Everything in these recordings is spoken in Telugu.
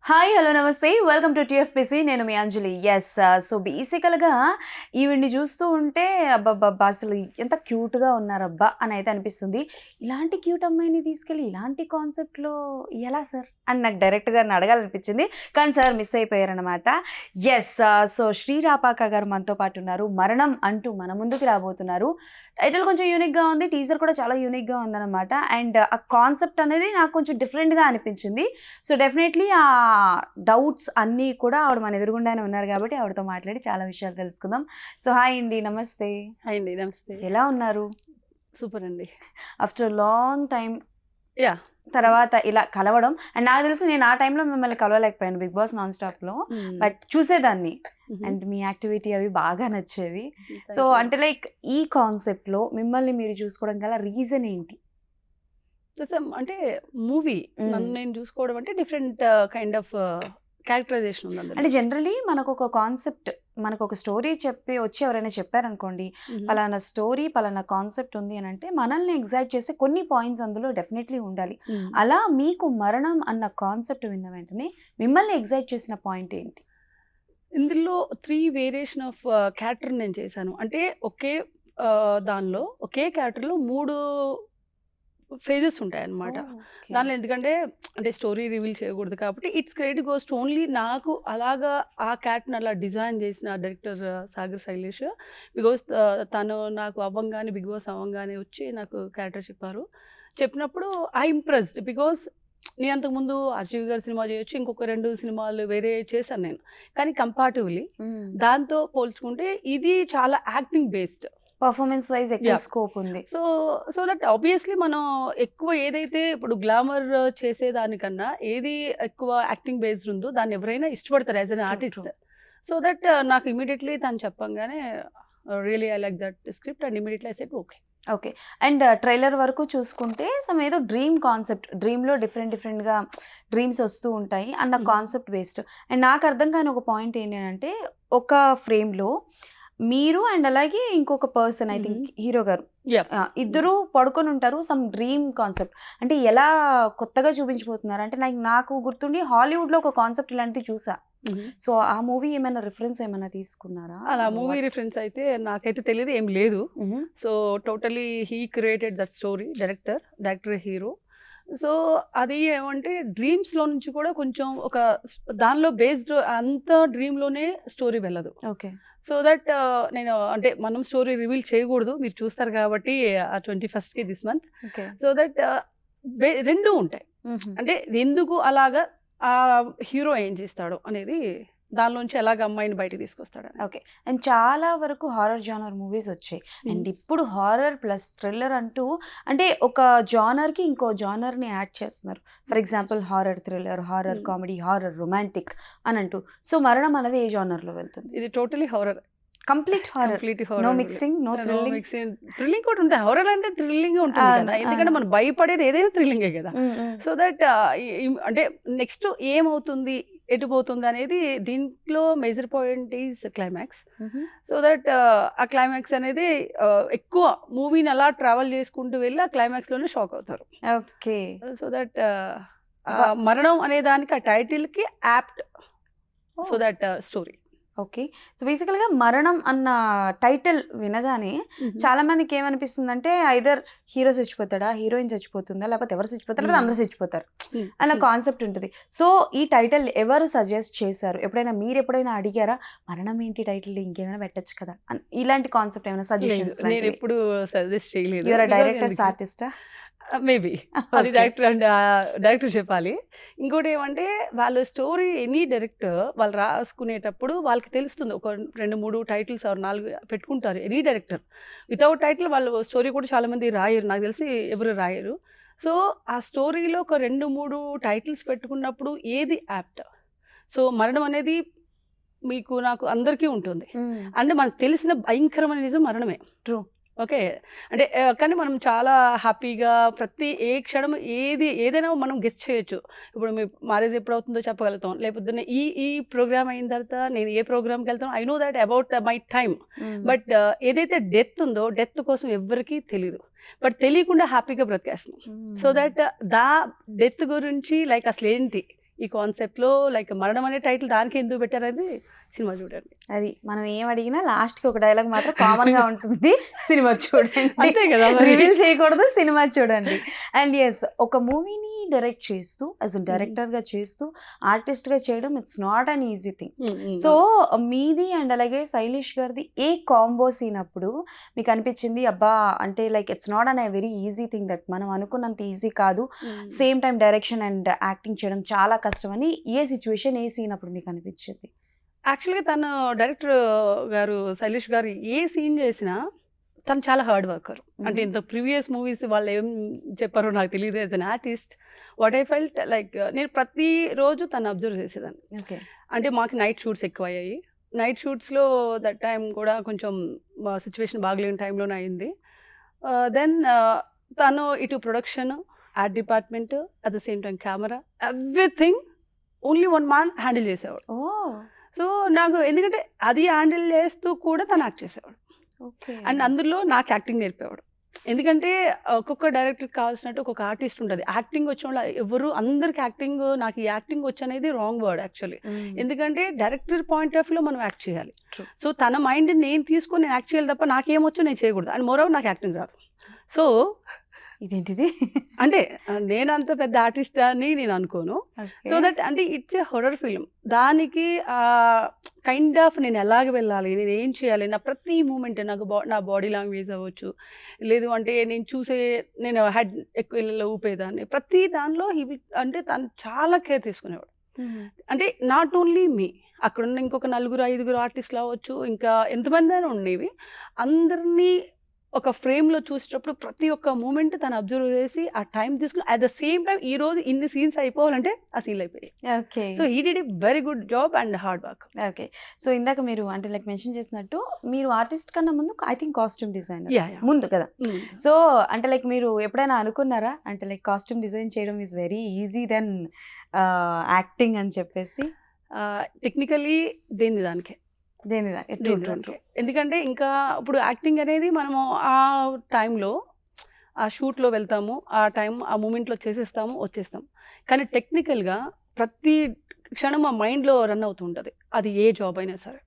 హాయ్ హలో నమస్తే వెల్కమ్ టు టీఎఫ్పిసి నేను మీ అంజలి ఎస్ సో బేసికల్గా ఈవిడ్ని చూస్తూ ఉంటే అబ్బబ్బబ్బా అసలు ఎంత క్యూట్గా ఉన్నారబ్బా అని అయితే అనిపిస్తుంది. ఇలాంటి క్యూట్ అమ్మాయిని తీసుకెళ్ళి ఇలాంటి కాన్సెప్ట్లో ఎలా సార్ అని నాకు డైరెక్ట్గా అడగాలనిపించింది, కానీ sir miss అయిపోయారనమాట. Yes so Sreerapaka గారు మనతో పాటు ఉన్నారు. మరణం అంటూ మన ముందుకు రాబోతున్నారు. టైటిల్ కొంచెం యూనిక్గా ఉంది, టీజర్ కూడా చాలా యూనిక్గా ఉందన్నమాట. అండ్ ఆ కాన్సెప్ట్ అనేది నాకు కొంచెం డిఫరెంట్గా అనిపించింది. సో డెఫినెట్లీ ఆ డౌట్స్ అన్నీ కూడా ఆవిడ మన ఎదురుగుండానే ఉన్నారు కాబట్టి ఆవిడతో మాట్లాడి చాలా విషయాలు తెలుసుకుందాం. సో హాయ్ అండి, నమస్తే. హాయ్ అండి, నమస్తే. ఎలా ఉన్నారు? సూపర్ అండి. ఆఫ్టర్ లాంగ్ టైం యా తర్వాత ఇలా కలవడం, అండ్ నాకు తెలిసి నేను ఆ టైంలో మిమ్మల్ని కలవలేకపోయాను బిగ్ బాస్ నాన్ స్టాప్లో, బట్ చూసేదాన్ని అండ్ మీ యాక్టివిటీ అవి బాగా నచ్చేవి. సో అంటే లైక్ ఈ కాన్సెప్ట్లో మిమ్మల్ని మీరు చూసుకోవడం గల రీజన్ ఏంటి? అంటే మూవీ నన్ను నేను చూసుకోవడం అంటే డిఫరెంట్ కైండ్ ఆఫ్ క్యారెక్టరైజేషన్ ఉంది అంటే అందులో. జనరలీ మనకు ఒక కాన్సెప్ట్, మనకు ఒక స్టోరీ చెప్పి వచ్చి ఎవరైనా చెప్పారనుకోండి, పలానా స్టోరీ పలానా కాన్సెప్ట్ ఉంది అని అంటే మనల్ని ఎగ్జైట్ చేసే కొన్ని పాయింట్స్ అందులో డెఫినెట్లీ ఉండాలి. అలా మీకు మరణం అన్న కాన్సెప్ట్ విన్న వెంటనే మిమ్మల్ని ఎగ్జైట్ చేసిన పాయింట్ ఏంటి? ఇందులో 3 వేరియేషన్ ఆఫ్ క్యారెక్టర్ నేను చేశాను. అంటే ఒకే దానిలో ఒకే క్యారెక్టర్లో 3 ఫేజెస్ ఉంటాయి అన్నమాట. దానిలో ఎందుకంటే అంటే స్టోరీ రివీల్ చేయకూడదు కాబట్టి it's credit goes to only నాకు. అలాగా ఆ క్యారెక్టర్ని అలా డిజైన్ చేసిన డైరెక్టర్ సాగర్ శైలేష్. బికాస్ తను నాకు అవ్వంగానే బిగ్ బాస్ అవ్వంగానే వచ్చి నాకు క్యారెక్టర్ చెప్పారు. చెప్పినప్పుడు ఐ ఇంప్రెస్డ్ బికాస్ నేను అంతకుముందు అర్జీవ్ గారి సినిమా చేయొచ్చు, ఇంకొక 2 సినిమాలు వేరే చేశాను నేను. కానీ కంపారిటివ్లీ దాంతో పోల్చుకుంటే ఇది చాలా యాక్టింగ్ బేస్డ్, పర్ఫార్మెన్స్ వైజ్ ఎక్కువ స్కోప్ ఉంది. సో దట్ ఆబ్వియస్లీ మనం ఎక్కువ ఏదైతే ఇప్పుడు గ్లామర్ చేసేదానికన్నా ఏది ఎక్కువ యాక్టింగ్ బేస్డ్ ఉందో దాన్ని ఎవరైనా ఇష్టపడతారు as an artist. So that నాకు ఇమీడియట్లీ తను చెప్పంగానే really I like that script and immediately I said okay. Okay. And trailer వరకు చూసుకుంటే సమ్ ఏదో డ్రీమ్ కాన్సెప్ట్, డ్రీమ్లో డిఫరెంట్గా డ్రీమ్స్ వస్తూ ఉంటాయి అన్న కాన్సెప్ట్ బేస్డ్. అండ్ నాకు అర్థం కాని ఒక పాయింట్ ఏంటి అంటే, ఒక ఫ్రేమ్లో మీరు అండ్ అలాగే ఇంకొక పర్సన్, ఐ థింక్ హీరో గారు, ఇద్దరు పడుకొని ఉంటారు. సమ్ డ్రీమ్ కాన్సెప్ట్ అంటే ఎలా కొత్తగా చూపించబోతున్నారు అంటే, నాకు గుర్తుండి హాలీవుడ్లో ఒక కాన్సెప్ట్ ఇలాంటివి చూసా. సో ఆ మూవీ ఏమైనా రిఫరెన్స్ ఏమైనా తీసుకున్నారా? అలా మూవీ రిఫరెన్స్ అయితే నాకైతే తెలియదు, ఏం లేదు. So totally he created that story, director hero. So అది ఏమంటే డ్రీమ్స్లో నుంచి కూడా కొంచెం ఒక దానిలో బేస్డ్, అంత డ్రీమ్లోనే స్టోరీ వెళ్ళదు. ఓకే. సో దట్ నేను అంటే మనం స్టోరీ రివీల్ చేయకూడదు, మీరు చూస్తారు కాబట్టి ఆ 21st this month. So that రెండు ఉంటాయి. అంటే ఎందుకు అలాగా ఆ హీరో ఏం చేస్తాడు అనేది, దానిలోంచి ఎలాగ అమ్మాయిని బయటకు తీసుకొస్తాడు. ఓకే. అండ్ చాలా వరకు హారర్ జానర్ మూవీస్ వచ్చాయి. అండ్ ఇప్పుడు హారర్ ప్లస్ థ్రిల్లర్ అంటూ అంటే ఒక జానర్కి ఇంకో జానర్ని యాడ్ చేస్తున్నారు. For example horror thriller, horror comedy, horror romantic అని అంటూ. సో మరణం అనేది ఏ జానర్లో వెళ్తుంది? ఇది totally horror, complete horror, no mixing, no thrilling. Thrilling కూడా ఉంటాయి. హారర్ అంటే థ్రిల్లింగ్ ఉంటుంది కదా, ఎందుకంటే మనం భయపడేది ఏదైనా థ్రిల్లింగే కదా. సో దట్ అంటే నెక్స్ట్ ఏమవుతుంది, ఎటుపోతుంది అనేది దీంట్లో major point is climax. So that ఆ క్లైమాక్స్ అనేది ఎక్కువ మూవీని అలా ట్రావెల్ చేసుకుంటూ వెళ్ళి ఆ క్లైమాక్స్లోనే షాక్ అవుతారు. ఓకే. సో దట్ మరణం అనే దానికి ఆ టైటిల్కి apt. So that story. Okay. So బేసికల్గా మరణం అన్న టైటిల్ వినగానే చాలా మందికి ఏమనిపిస్తుందంటే, ఐదర్ హీరో చచ్చిపోతాడా, హీరోయిన్ చచ్చిపోతుందా, లేకపోతే ఎవరు చచ్చిపోతారు, లేకపోతే అందరూ చచ్చిపోతారు అన్న కాన్సెప్ట్ ఉంటుంది. సో ఈ టైటిల్ ఎవరు సజెస్ట్ చేశారు? ఎప్పుడైనా మీరు ఎప్పుడైనా అడిగారా, మరణం ఏంటి టైటిల్, ఇంకేమైనా పెట్టచ్చు కదా అని? ఇలాంటి కాన్సెప్ట్ ఏమైనా సజెషన్స్? నేను ఎప్పుడు సజెస్ట్ చేయలేదు. యువర్ డైరెక్టర్స్ ఆర్టిస్టా? మేబీ అది డైరెక్టర్ చెప్పాలి. ఇంకోటి ఏమంటే, వాళ్ళ స్టోరీ ఎనీ డైరెక్టర్ వాళ్ళు రాసుకునేటప్పుడు వాళ్ళకి తెలుస్తుంది. ఒక 2-3 టైటిల్స్ 4 పెట్టుకుంటారు ఎనీ డైరెక్టర్. వితౌట్ టైటిల్ వాళ్ళు స్టోరీ కూడా చాలామంది రాయరు, నాకు తెలిసి ఎవరు రాయరు. సో ఆ స్టోరీలో ఒక 2-3 టైటిల్స్ పెట్టుకున్నప్పుడు ఏది యాప్ట్. సో మరణం అనేది మీకు నాకు అందరికీ ఉంటుంది. అంటే మనకు తెలిసిన భయంకరమైన నిజం మరణమే. ట్రూ. ఓకే. అంటే కానీ మనం చాలా హ్యాపీగా ప్రతి ఏ క్షణం ఏదైనా మనం గెస్ చేయొచ్చు. ఇప్పుడు మీ మ్యారేజ్ ఎప్పుడు అవుతుందో చెప్పగలుగుతాం, లేకపోతే ఈ ప్రోగ్రామ్ అయిన తర్వాత నేను ఏ ప్రోగ్రామ్కి వెళ్తాను, I know that about my time. But ఏదైతే డెత్ ఉందో, డెత్ కోసం ఎవరికీ తెలియదు, బట్ తెలియకుండా హ్యాపీగా బ్రతికేస్తున్నాం. సో దట్ డెత్ గురించి లైక్ అసలు ఏంటి, ఈ కాన్సెప్ట్లో లైక్ మరణం అనే టైటిల్ దానికి ఎందుకు పెట్టారని సినిమా చూడండి. అది మనం ఏం అడిగినా లాస్ట్కి ఒక డైలాగ్ మాత్రం కామన్గా ఉంటుంది, సినిమా చూడండి. అంతే కదా రివీల్ చేయకూడదు, సినిమా చూడండి. అండ్ ఎస్, ఒక మూవీని డైరెక్ట్ చేస్తూ యాజ్ అ డైరెక్టర్గా చేస్తూ ఆర్టిస్ట్గా చేయడం it's not an easy thing. So మీది అండ్ అలాగే శైలేష్ గారిది ఏ కాంబో సీన్ అప్పుడు మీకు అనిపించింది అబ్బా అంటే like it's not an a very easy thing that మనం అనుకున్నంత ఈజీ కాదు, same time direction and acting చేయడం చాలా కష్టం అని ఏ సిచ్యువేషన్ ఏ సీన్ అప్పుడు మీకు అనిపించింది? యాక్చువల్గా తను డైరెక్టర్ గారు శైలేష్ గారు ఏ సీన్ చేసినా తను చాలా హార్డ్ వర్కర్. అంటే ఇంత ప్రీవియస్ మూవీస్ వాళ్ళు ఏం చెప్పారో నాకు తెలియదు. As an artist what I felt like నేను ప్రతిరోజు తను అబ్జర్వ్ చేసేదాన్ని. ఓకే. అంటే మాకు నైట్ షూట్స్ ఎక్కువ అయ్యాయి. నైట్ షూట్స్లో దట్ టైం కూడా కొంచెం సిచ్యువేషన్ బాగలేని టైంలోనే అయింది. దెన్ తను ఇటు production, art department, at the same time camera, everything only one man handle చేసేవాడు. ఓ సో నాకు ఎందుకంటే అది హ్యాండిల్ చేస్తూ కూడా తను యాక్ట్ చేసేవాడు. ఓకే. అండ్ అందులో నాకు యాక్టింగ్ నేర్పేవాడు. ఎందుకంటే ఒక్కొక్క డైరెక్టర్కి కావాల్సినట్టు ఒక్కొక్క ఆర్టిస్ట్ ఉంటుంది. యాక్టింగ్ వచ్చిన వాళ్ళు ఎవరు అందరికి యాక్టింగ్ నాకు ఈ యాక్టింగ్ వచ్చి అనేది రాంగ్ వర్డ్ యాక్చువల్లీ. ఎందుకంటే డైరెక్టర్ పాయింట్ ఆఫ్ వ్యూలో మనం యాక్ట్ చేయాలి. True. సో తన మైండ్ నేను తీసుకొని నేను యాక్ట్ చేయాలి తప్ప నాకేమొచ్చో నేను చేయకూడదు. అండ్ మోరోవర్ నాకు యాక్టింగ్ రాదు. సో ఇదేంటిది? అంటే నేను అంత పెద్ద ఆర్టిస్ట్ అని నేను అనుకోను. సో దట్ అంటే ఇట్స్ ఏ హొరర్ ఫిల్మ్. దానికి కైండ్ ఆఫ్ నేను ఎలాగ వెళ్ళాలి, నేను ఏం చేయాలి, నా ప్రతి మూమెంట్ నాకు నా బాడీ లాంగ్వేజ్ అవ్వచ్చు, లేదు అంటే నేను హెడ్ ఎక్కువ ఊపేదాన్ని, ప్రతి దానిలో అంటే తను చాలా కేర్ తీసుకునేవాడు. అంటే నాట్ ఓన్లీ మీ, అక్కడున్న ఇంకొక 4-5 ఆర్టిస్టులు అవ్వచ్చు, ఇంకా ఎంతమంది అయినా ఉండేవి, అందరినీ ఒక ఫ్రేమ్లో చూసేటప్పుడు ప్రతి ఒక్క మూమెంట్ తను అబ్జర్వ్ చేసి ఆ టైం తీసుకుని అట్ ద సేమ్ టైం ఈ రోజు ఇన్ని సీన్స్ అయిపోవాలంటే ఆ సీన్లు అయిపోయాయి. Okay. So he did a very good job and hard work. Okay. So ఇందాక మీరు అంటే లైక్ మెన్షన్ చేసినట్టు మీరు ఆర్టిస్ట్ కన్నా ముందు ఐ థింక్ కాస్ట్యూమ్ డిజైనర్ ముందు కదా. సో అంటే లైక్ మీరు ఎప్పుడైనా అనుకున్నారా అంటే లైక్ కాస్ట్యూమ్ డిజైన్ చేయడం is very easy than acting అని చెప్పేసి? టెక్నికల్లీ దానికే. ఎందుకంటే ఇంకా ఇప్పుడు యాక్టింగ్ అనేది మనము ఆ టైంలో ఆ షూట్లో వెళ్తాము, ఆ మూమెంట్లో చేసేస్తాము, వచ్చేస్తాము. కానీ టెక్నికల్గా ప్రతి క్షణం ఆ మైండ్లో రన్ అవుతూ ఉంటుంది, అది ఏ జాబ్ అయినా సరే.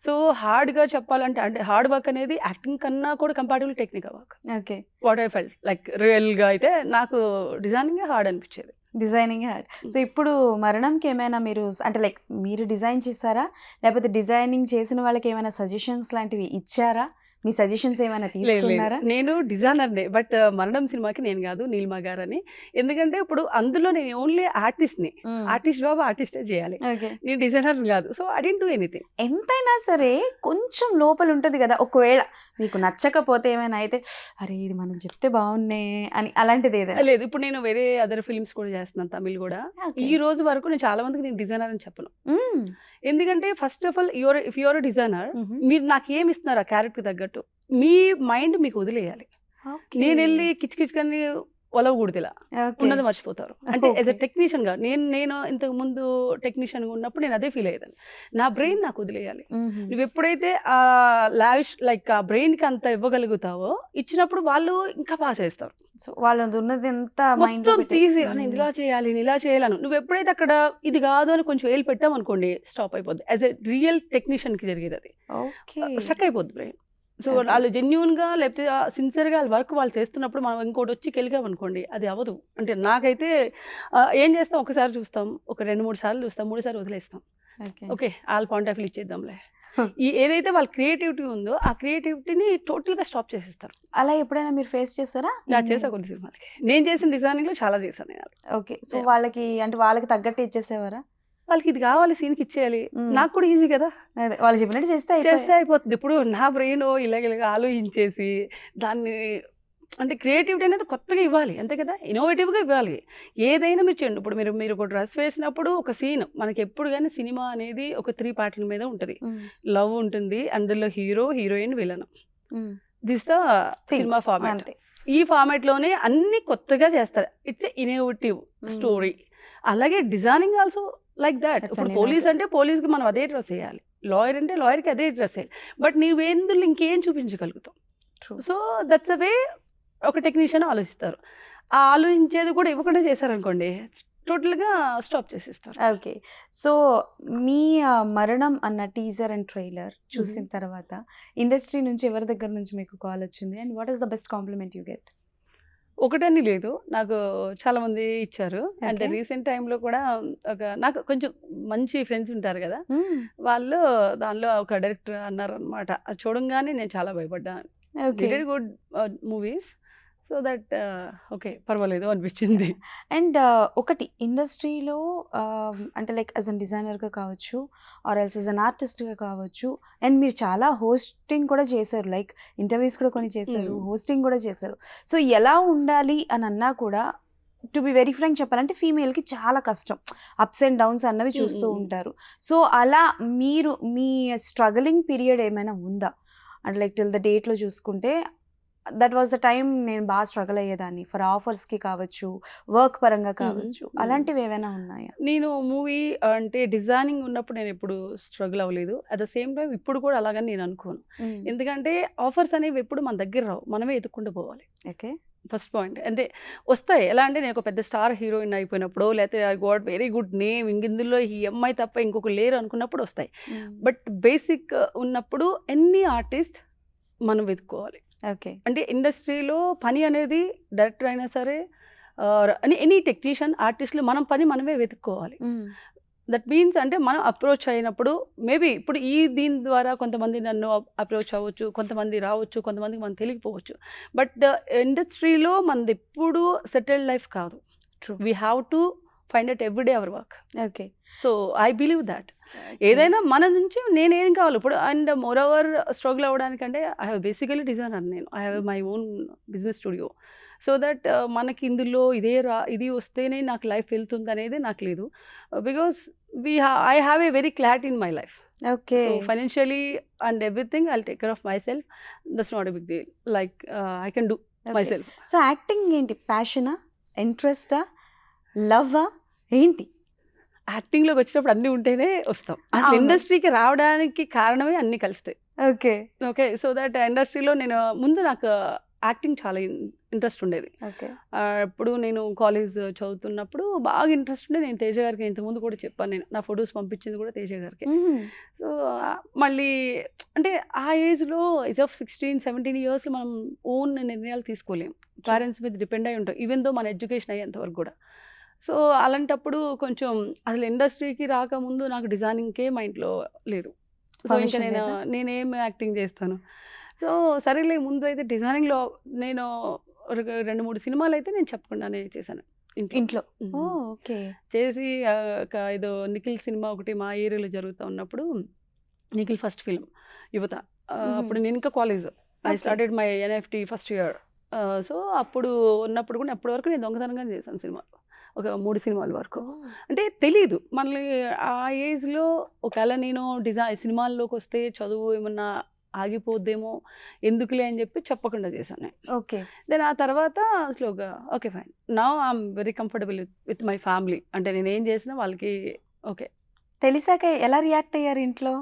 సో హార్డ్గా చెప్పాలంటే అంటే హార్డ్ వర్క్ అనేది యాక్టింగ్ కన్నా కూడా comparatively technical work. Okay. What I felt like రియల్గా అయితే నాకు డిజైనింగ్ హార్డ్ అనిపించేది. Designing hard. సో ఇప్పుడు మరణంకి ఏమైనా మీరు అంటే లైక్ మీరు డిజైన్ చేశారా, లేకపోతే డిజైనింగ్ చేసిన వాళ్ళకి ఏమైనా సజెషన్స్ లాంటివి ఇచ్చారా? మీ సజెషన్స్ ఏమైనా తీసుకున్నారా? నేను డిజైనర్నే, బట్ మరణం సినిమాకి నేను కాదు, నీలిమా గారు అని. ఎందుకంటే ఇప్పుడు అందులో నేను ఓన్లీ ఆర్టిస్ట్ని, ఆర్టిస్ట్ జాబ్ ఆర్టిస్టే చేయాలి, నేను డిజైనర్ కాదు. So I don't do anything. ఎంతైనా సరే కొంచెం లోపల ఉంటుంది కదా, ఒకవేళ మీకు నచ్చకపోతే ఏమైనా అయితే అరే ఇది మనం చెప్తే బాగున్నే అని అలాంటిది ఏదైనా? లేదు, ఇప్పుడు నేను వేరే అదర్ ఫిల్మ్స్ కూడా చేస్తున్నాను, తమిళ్ కూడా. ఈ రోజు వరకు నేను చాలా మందికి నేను డిజైనర్ అని చెప్పను. ఎందుకంటే first of all if your designer, మీరు నాకు ఏమి ఇస్తున్నారు ఆ క్యారెక్టర్ తగ్గట్టు మీ మైండ్ మీకు వదిలేయాలి. నేను వెళ్ళి కిచకిచకని ఒలవకూడదు, ఇలా ఉన్నది మర్చిపోతారు. అంటే యాజ్ ఎ టెక్నీషియన్ గా నేను ఇంతకు ముందు టెక్నీషియన్ గా ఉన్నప్పుడు నేను అదే ఫీల్ అయ్యేదాన్ని. నా బ్రెయిన్ నాకు వదిలేయాలి. నువ్వు ఎప్పుడైతే ఆ లావిష్ లైక్ ఆ బ్రెయిన్ కి అంత ఇవ్వగలుగుతావో, ఇచ్చినప్పుడు వాళ్ళు ఇంకా బాగా చేస్తారు. సో వాళ్ళది ఉన్నది ఎంత మొత్తం తీసి నేను ఇలా చేయాలి, నేను ఇలా చేయాలను. నువ్వు ఎప్పుడైతే అక్కడ ఇది కాదు అని కొంచెం వేలు పెట్టాం అనుకోండి, స్టాప్ అయిపోద్ది. యాజ్ ఎ రియల్ టెక్నీషియన్ కి జరిగేది అది, స్టక్ అయిపోద్ది బ్రెయిన్. సో వాళ్ళు జెన్యున్గా లేకపోతే సిన్సియర్గా వాళ్ళ వర్క్ వాళ్ళు చేస్తున్నప్పుడు మనం ఇంకోటి వచ్చి కెలిగాం అనుకోండి, అది అవ్వదు. అంటే నాకైతే ఏం చేస్తాం, ఒకసారి చూస్తాం, ఒక 2-3 సార్లు చూస్తాం, 3 సార్లు వదిలేస్తాం. ఓకే వాళ్ళ పాయింట్ ఆఫ్ వ్యూ ఇచ్చేద్దాంలే. ఏదైతే వాళ్ళ క్రియేటివిటీ ఉందో ఆ క్రియేటివిటీని టోటల్గా స్టాప్ చేసేస్తారు. అలా ఎప్పుడైనా మీరు ఫేస్ చేస్తారా? నా చేసా కొన్ని సినిమాలకి, నేను చేసిన డిజైనింగ్లో చాలా చేశాను నేను. ఓకే. సో వాళ్ళకి అంటే వాళ్ళకి తగ్గట్టు ఇచ్చేసేవారా? వాళ్ళకి ఇది కావాలి, సీన్కి ఇచ్చేయాలి, నాకు కూడా ఈజీ కదా, వాళ్ళు చెప్పినట్టు చేస్తే అయిపోతుంది. ఇప్పుడు నా బ్రెయిన్ ఇలాగ ఆలోచించేసి దాన్ని అంటే క్రియేటివిటీ అనేది కొత్తగా ఇవ్వాలి, అంతే కదా, ఇన్నోవేటివ్గా ఇవ్వాలి. ఏదైనా మీరు చేయండి. ఇప్పుడు మీరు ఒక డ్రెస్ వేసినప్పుడు ఒక సీన్ మనకి ఎప్పుడు కానీ సినిమా అనేది ఒక 3 పార్ట్ల మీద ఉంటుంది. లవ్ ఉంటుంది, అందులో hero, heroine, villain. This the cinema format. ఈ ఫార్మాట్లోనే అన్ని కొత్తగా చేస్తారు. It's innovative story. అలాగే డిజైనింగ్ ఆల్సో లైక్ దాట్. ఇప్పుడు పోలీస్ అంటే పోలీస్కి మనం అదే డ్రెస్ వేయాలి, లాయర్ అంటే లాయర్కి అదే డ్రెస్ వేయాలి, బట్ నీవేందులో ఇంకేం చూపించగలుగుతాం. సో దట్స్ అ వే ఒక టెక్నీషియన్ ఆలోచిస్తారు. ఆ ఆలోచించేది కూడా ఇవ్వకుండా చేశారనుకోండి, టోటల్‌గా స్టాప్ చేసేస్తారు. ఓకే. సో, మీ మరణం అన్న టీజర్ అండ్ ట్రైలర్ చూసిన తర్వాత ఇండస్ట్రీ నుంచి ఎవరి దగ్గర నుంచి మీకు కాలొచ్చింది? And what is the best compliment you get? ఒకటని లేదు. నాకు చాలామంది ఇచ్చారు. And okay. రీసెంట్ టైమ్‌లో కూడా నాకు కొంచెం మంచి ఫ్రెండ్స్ ఉంటారు గదా! వాళ్ళు దానిలో ఒక డైరెక్టర్ అన్నారనమాట. అది చూడంగానే నేను చాలా భయపడ్డాను. Okay. They did good movies. So that okay. పర్వాలేదు అనిపించింది. అండ్ ఒకటి ఇండస్ట్రీలో అంటే లైక్ యాజ్ అన్ డిజైనర్‌గా కావచ్చు, ఆర్ ఎల్స్ యాజ్ అన్ ఆర్టిస్ట్‌గా కావచ్చు, అండ్ మీరు చాలా హోస్టింగ్ కూడా చేశారు. లైక్ ఇంటర్వ్యూస్ కూడా కొన్ని చేశారు, హోస్టింగ్ కూడా చేశారు. సో, ఎలా ఉండాలి అని అన్నా కూడా టు బి వెరీ ఫ్రాంక్ చెప్పాలంటే ఫీమేల్‌కి చాలా కష్టం. అప్స్ అండ్ డౌన్స్ అన్నవి చూస్తూ ఉంటారు. సో, అలా మీరు మీ స్ట్రగలింగ్ పీరియడ్ ఏమైనా ఉందా? అంటే లైక్ టిల్ ద డేట్‌లో చూసుకుంటే దట్ వాస్ ద టైమ్ నేను బాగా స్ట్రగుల్ అయ్యేదాన్ని ఫర్ ఆఫర్స్‌కి కావచ్చు, వర్క్ పరంగా కావచ్చు. అలాంటివి ఏవైనా ఉన్నాయా? నేను మూవీ అంటే డిజైనింగ్ ఉన్నప్పుడు నేను ఎప్పుడు స్ట్రగుల్ అవ్వలేదు. అట్ ద సేమ్ టైమ్ ఇప్పుడు కూడా అలాగని నేను అనుకోను. ఎందుకంటే ఆఫర్స్ అనేవి ఎప్పుడు మన దగ్గర రావు. మనమే ఎతుక్కుంటూ పోవాలి. ఓకే. First point. అంటే వస్తాయి. ఎలా అంటే నేను ఒక పెద్ద స్టార్ హీరోయిన్ అయిపోయినప్పుడో, లేకపోతే I got very good name, ఇందులో ఈ అమ్మాయి తప్ప ఇంకొకరు లేరు అనుకున్నప్పుడు వస్తాయి. బట్ బేసిక్ ఉన్నప్పుడు ఎనీ ఆర్టిస్ట్ మనం వెతుక్కోవాలి. ఓకే. అంటే ఇండస్ట్రీలో పని అనేది డైరెక్టర్ అయినా సరే, ఎనీ టెక్నీషియన్, ఆర్టిస్టులు మనం పని మనమే వెతుక్కోవాలి. దట్ మీన్స్ అంటే మనం అప్రోచ్ అయినప్పుడు మేబీ ఇప్పుడు దీని ద్వారా కొంతమంది నన్ను అప్రోచ్ అవ్వచ్చు, కొంతమంది రావచ్చు, కొంతమందికి మనం తెలియకపోవచ్చు. బట్ ఇండస్ట్రీలో మనది ఎప్పుడు సెటిల్డ్ లైఫ్ కాదు. True. We have to find out every day our work. Okay. So I believe that ఏదైనా మన నుంచి నేనేం కావాలి ఇప్పుడు. అండ్ మోర్ ఓవర్ స్ట్రగుల్ అవ్వడానికంటే ఐ హ్యావ్ బేసికలీ డిజైనర్ నేను. I have my own business studio. So that మనకి ఇందులో ఇది వస్తేనే నాకు లైఫ్ వెళ్తుంది అనేది నాకు లేదు. Because I have a very clarity in my life. Okay. So financially and everything I'll take care of myself. That's not a big deal. Like I can do myself. So, acting ఏంటి? ప్యాషనా? ఇంట్రెస్టా? లవ్వా? ఏంటి? యాక్టింగ్‌లోకి వచ్చినప్పుడు అన్నీ ఉంటేనే వస్తాం. అసలు అవును. ఇండస్ట్రీకి రావడానికి కారణమే అన్నీ కలుస్తాయి. ఓకే. ఓకే. సో దట్ ఇండస్ట్రీలో నేను ముందు నాకు యాక్టింగ్ చాలా ఇంట్రెస్ట్ ఉండేది. ఓకే. ఇప్పుడు నేను కాలేజ్ చదువుతున్నప్పుడు బాగా ఇంట్రెస్ట్ ఉండే. నేను తేజ గారికి ఇంతకుముందు కూడా చెప్పాను నేను. నా ఫొటోస్ పంపించింది కూడా తేజ గారికి. సో మళ్ళీ అంటే ఆ ఏజ్‌లో ఏజ్ ఆఫ్ 16, 17 ఇయర్స్ మనం ఓన్ నిర్ణయాలు తీసుకోలేం. పేరెంట్స్ మీద డిపెండ్ అయి ఉంటాం. ఈవెన్ దో మన ఎడ్యుకేషన్ అయ్యేంత వరకు కూడా. సో అలాంటప్పుడు కొంచెం అసలు ఇండస్ట్రీకి రాకముందు నాకు డిజైనింగ్‌కే మైండ్‌లో లేదు. సో ఇంకా పర్మిషన్ లేదా? నేనేం యాక్టింగ్ చేస్తాను. సో సరేలే ముందు అయితే డిజైనింగ్‌లో నేను 2, 3 సినిమాలైతే నేను చెప్పకుండానే చేశాను ఇంట్లో. ఇంట్లో. ఓకే. చేసి ఏదో నిఖిల్ సినిమా ఒకటి మా ఏరియాలో జరుగుతూ ఉన్నప్పుడు, నిఖిల్ ఫస్ట్ ఫిల్మ్ 'యువత'. అప్పుడు నేను ఇంకా college. I okay. Started my NFT first year. So అప్పుడు ఉన్నప్పుడు కూడా అప్పటి వరకు నేను దొంగతనంగానే చేశాను సినిమాలు. ఒక 3 సినిమాల వరకు. అంటే తెలీదు. మళ్ళీ ఆ ఏజ్‌లో ఒకవేళ నేను సినిమాల్లోకి వస్తే చదువు ఏమన్నా ఆగిపోద్దేమో, ఎందుకులే అని చెప్పి చెప్పకుండా చేశాను నేను. ఓకే. దెన్ ఆ తర్వాత స్లోగా okay fine. Now I'm very comfortable with my family. అంటే నేనేం చేసినా వాళ్ళకి ఓకే. తెలిసాక ఎలా రియాక్ట్ అయ్యారు ఇంట్లో?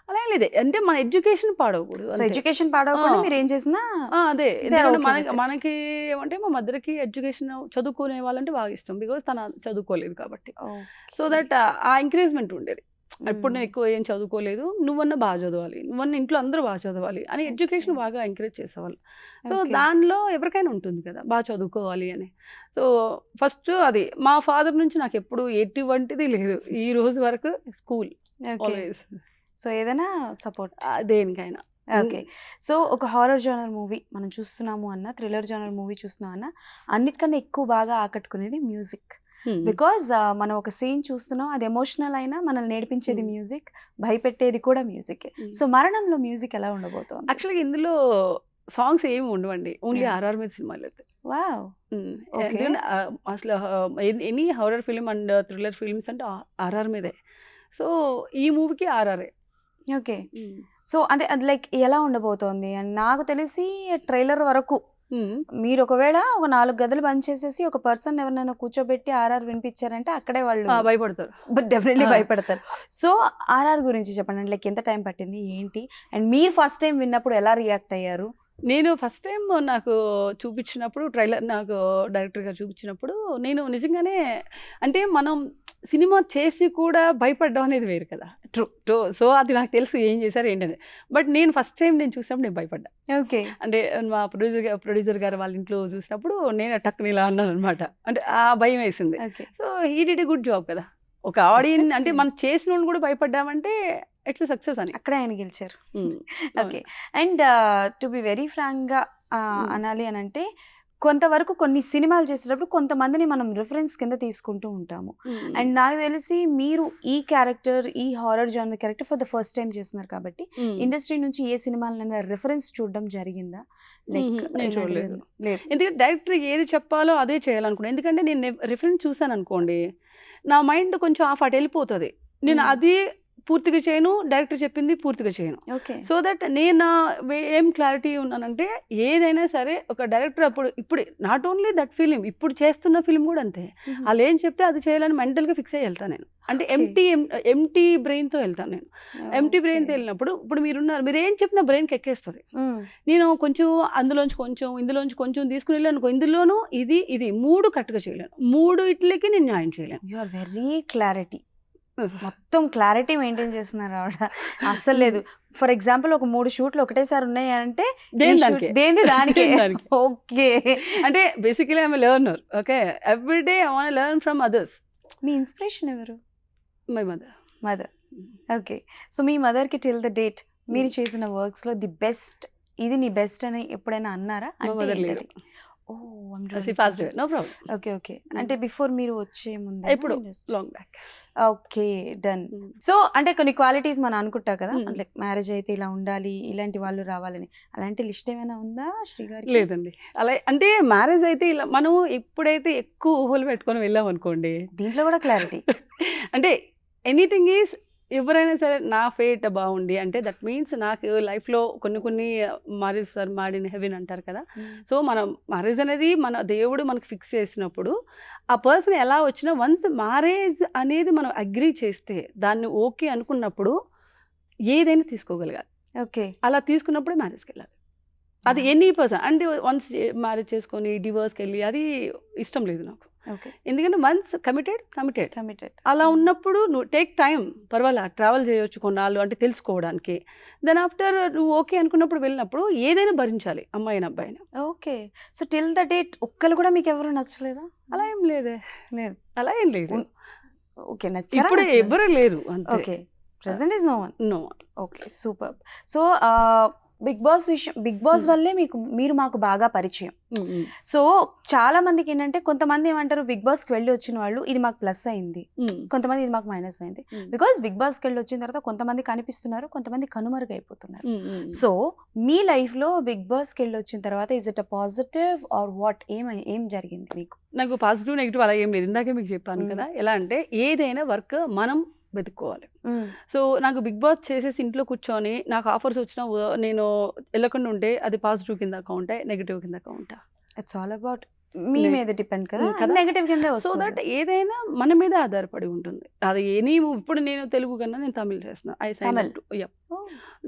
అలా ఏం లేదు. అంటే మన ఎడ్యుకేషన్ పాడవకూడదు సో, అంతే. ఎడ్యుకేషన్ పాడవకుండా ఆ. మీరేం చేసినా అదే. they are ఎందుకంటే okay with it. మనకి ఏమంటే మా మదర్‌కి ఎడ్యుకేషన్ చదువుకునే వాళ్ళంటే బాగా ఇష్టం. బికాజ్ తను చదువుకోలేదు కాబట్టి. So okay. దట్ ఆ ఎంకరేజ్‌మెంట్ ఉండేది. ఇప్పుడు నేను ఎక్కువ ఏం చదువుకోలేదు. నువ్వన్నా బాగా చదవాలి. నువ్వన్నా ఇంట్లో అందరూ బాగా చదవాలి అని ఎడ్యుకేషన్ ఓకే. బాగా ఎంకరేజ్ చేసేవాళ్ళు. So okay. దానిలో ఎవరికైనా ఉంటుంది కదా! బాగా చదువుకోవాలి అని. సో ఫస్ట్ అది. మా ఫాదర్ నుంచి నాకెప్పుడు ఎటువంటిది లేదు. ఈ రోజు వరకు స్కూల్ ఓకే. ఆల్‌వేస్. సో, ఏదైనా సపోర్ట్. దేనికైనా. ఓకే. సో, ఒక హారర్ జోనర్ మూవీ మనం చూస్తున్నాము అన్నా, థ్రిల్లర్ జోనర్ మూవీ చూస్తున్నాం అన్నా, అన్నిటికన్నా ఎక్కువ బాగా ఆకట్టుకునేది మ్యూజిక్. బికాజ్ మనం ఒక సీన్ చూస్తున్నాం, అది ఎమోషనల్ అయినా మనల్ని నేర్పించేది మ్యూజిక్, భయపెట్టేది కూడా మ్యూజికే. సో, మరణంలో మ్యూజిక్ ఎలా ఉండబోతోంది? యాక్చువల్‌గా ఇందులో సాంగ్స్ ఏమి ఉండవండి. Only Yeah. ఆర్ఆర్ మీద సినిమాలైతే. వావ్! ఓకే. ఎందుకంటే అసలు any horror film and thriller films అంటే ఆర్ఆర్ మీదే. సో ఈ మూవీకి ఆర్ఆర్ఏ. ఓకే. సో, అంటే అది లైక్ ఎలా ఉండబోతోంది? అండ్ నాకు తెలిసి ట్రైలర్ వరకు మీరు ఒకవేళ ఒక 4 గదులు బంద్ చేసేసి ఒక పర్సన్ ఎవరినైనా కూర్చోబెట్టి ఆర్ఆర్ వినిపించారంటే అక్కడే వాళ్ళు భయపడతారు. డెఫినెట్లీ ఆ. భయపడతారు. సో, ఆర్ఆర్ గురించి చెప్పండి. లైక్ ఎంత టైం పట్టింది? ఏంటి? అండ్ మీరు ఫస్ట్ టైం విన్నప్పుడు ఎలా రియాక్ట్ అయ్యారు? నేను ఫస్ట్ టైం నాకు చూపించినప్పుడు ట్రైలర్ నాకు డైరెక్టర్ గారు చూపించినప్పుడు నేను నిజంగానే అంటే మనం సినిమా చేసి కూడా భయపడడం అనేది వేరు కదా. ట్రూ. సో అది నాకు తెలుసు ఏం చేశారు ఏంటని. బట్ నేను ఫస్ట్ టైం నేను చూసినప్పుడు నేను భయపడ్డా. ఓకే. అంటే మా ప్రొడ్యూసర్ గారు వాళ్ళ ఇంట్లో చూసినప్పుడు నేను టక్కుని ఇలా అన్నాను అనమాట. అంటే ఆ భయం వేసింది. Okay. So he did a good job కదా. ఒక ఆడియన్స్ అంటే మనం చేసిన వాళ్ళు కూడా భయపడ్డామంటే ఇట్స్ సక్సెస్ అని. అక్కడే ఆయన గెలిచారు. Um, okay. And to be very ఫ్రాంక్గా ఉమ్, అనాలి అని అంటే కొంతవరకు కొన్ని సినిమాలు చేసేటప్పుడు కొంతమందిని మనం రిఫరెన్స్ కింద తీసుకుంటూ ఉంటాము. ఉమ్, అండ్ నాకు తెలిసి మీరు ఈ క్యారెక్టర్, ఈ horror genre character for the first time చేస్తున్నారు కాబట్టి ఉమ్. ఇండస్ట్రీ నుంచి ఏ సినిమాలైనా రిఫరెన్స్ చూడడం జరిగిందా? లైక్ నేను చూడలేదు. లేదు. ఎందుకంటే డైరెక్టర్ ఏది చెప్పాలో అదే చేయాలనుకున్నాను. ఎందుకంటే నేను రిఫరెన్స్ చూసాను అనుకోండి, నా మైండ్ కొంచెం ఆఫ్ అటు వెళ్ళిపోతుంది. నేను అది పూర్తిగా చేయను, డైరెక్టర్ చెప్పింది పూర్తిగా చేయను. ఓకే. సో దట్ నేను ఏం క్లారిటీ ఉన్నానంటే ఏదైనా సరే ఒక డైరెక్టర్ ఇప్పుడు నాట్ ఓన్లీ దట్ ఫిలిం, ఇప్పుడు చేస్తున్న ఫిలిం కూడా అంతే. వాళ్ళు ఏం చెప్తే అది చేయాలని మెంటల్గా ఫిక్స్ అయ్యి వెళ్తాను నేను. అంటే ఎంటీ బ్రెయిన్తో వెళ్తాను నేను. ఎంటీ బ్రెయిన్తో వెళ్ళినప్పుడు ఇప్పుడు మీరున్నారు, మీరు ఏం చెప్పినా బ్రెయిన్కి ఎక్కేస్తుంది. నేను కొంచెం అందులోంచి కొంచెం ఇందులోంచి కొంచెం తీసుకుని వెళ్ళాను. ఇందులోనూ ఇది ఇది 3 కరెక్ట్గా చేయలేను, 3 ఇట్లకి నేను న్యాయం చేయలేను. యు ఆర్ వెరీ క్లారిటీ, మొత్తం క్లారిటీ మెయింటైన్ చేస్తున్నారు ఆవిడ. అస్సలు లేదు. ఫర్ ఎగ్జాంపుల్ ఒక 3 షూట్లు ఒకటేసారి ఉన్నాయి అంటే దేని దానికి. ఓకే. అంటే basically I'm learner. Okay, every day I want learn from others. మీ ఇన్స్పిరేషన్ ఎవరు? My mother. Mother. Okay. So మీ మదర్కి టిల్ ద డేట్ మీరు చేసిన వర్క్స్లో ది బెస్ట్, ఇది నీ బెస్ట్ అని ఎప్పుడైనా అన్నారా? అంటే నో ప్రాబ్లం. ఓకే. ఓకే. అంటే బిఫోర్ మీరు వచ్చే ముందు ఎప్పుడు long back. Okay, done. So అంటే కొన్ని క్వాలిటీస్ మనం అనుకుంటా కదా, అంటే మ్యారేజ్ అయితే ఇలా ఉండాలి, ఇలాంటి వాళ్ళు రావాలని, అలాంటి లిస్ట్ ఏమైనా ఉందా శ్రీగారి? లేదండి. అలా అంటే మ్యారేజ్ అయితే ఇలా మనం ఎప్పుడైతే ఎక్కువ ఊహలు పెట్టుకొని వెళ్ళాం అనుకోండి, దీంట్లో కూడా క్లారిటీ అంటే ఎనీథింగ్ ఈజ్ ఎవరైనా సరే నా ఫేట్ బాగుండి అంటే దట్ మీన్స్ నాకు లైఫ్లో కొన్ని మ్యారేజ్ సార్ మాడిన హెవెన్ అంటారు కదా. సో మనం మ్యారేజ్ అనేది మన దేవుడు మనకు ఫిక్స్ చేసినప్పుడు ఆ పర్సన్ ఎలా వచ్చినా వన్స్ మ్యారేజ్ అనేది మనం అగ్రీ చేస్తే దాన్ని ఓకే అనుకున్నప్పుడు ఏదైనా తీసుకోగలగాలి. ఓకే. అలా తీసుకున్నప్పుడు మ్యారేజ్కి వెళ్ళాలి. అది ఎనీ పర్సన్ అంటే వన్స్ మ్యారేజ్ చేసుకొని డివోర్స్కి వెళ్ళి అది ఇష్టం లేదు నాకు. ఎందుకంటే వన్స్ కమిటెడ్ అలా ఉన్నప్పుడు నువ్వు టేక్ టైం, పర్వాలా ట్రావెల్ చేయొచ్చు కొన్నాళ్ళు అంటే తెలుసుకోవడానికి. దెన్ ఆఫ్టర్ నువ్వు ఓకే అనుకున్నప్పుడు వెళ్ళినప్పుడు ఏదైనా భరించాలి, అమ్మాయిని అబ్బాయిని. Okay. So till the date ఒక్కరు కూడా మీకు ఎవరు నచ్చలేదా? అలా ఏం లేదే. లేదు. అలా ఏం లేదు. ఓకే. నచ్చారా? ఇప్పుడు ఎవరు లేరు. Okay. Present is no one. No. Okay, super. So Bigg Boss వల్లే మీరు మాకు బాగా పరిచయం. సో చాలా మందికి ఏంటంటే కొంతమంది ఏమంటారు, బిగ్ బాస్కి వెళ్ళి వచ్చిన వాళ్ళు ఇది మాకు ప్లస్ అయింది, కొంతమంది ఇది మాకు మైనస్ అయింది. బికాస్ బిగ్ బాస్కి వెళ్ళి వచ్చిన తర్వాత కొంతమంది కనిపిస్తున్నారు, కొంతమంది కనుమరుగైపోతున్నారు. సో మీ లైఫ్లో బిగ్ బాస్కి వెళ్ళి వచ్చిన తర్వాత is it a positive or what, ఏం జరిగింది మీకు? నాకు పాజిటివ్ నెగిటివ్ అలా ఏం లేదు. ఇందాకే మీకు చెప్పాను కదా ఎలా అంటే ఏదైనా వర్క్ మనం వెతుక్కోవాలి. సో నాకు బిగ్ బాస్ చేసేసి ఇంట్లో కూర్చొని నాకు ఆఫర్స్ వచ్చినా నేను వెళ్ళకుండా ఉంటే అది పాజిటివ్ కింద అకౌంటా, నెగిటివ్ కింద అకౌంటా? ఇట్స్ ఆల్ అబౌట్ మీ మీద డిపెండ్ కదా, నెగిటివ్ కింద. సో దట్ ఏదైనా మన మీద ఆధారపడి ఉంటుంది. అది ఇప్పుడు నేను తెలుగు కన్నా నేను తమిళ్ చేస్తున్నాను.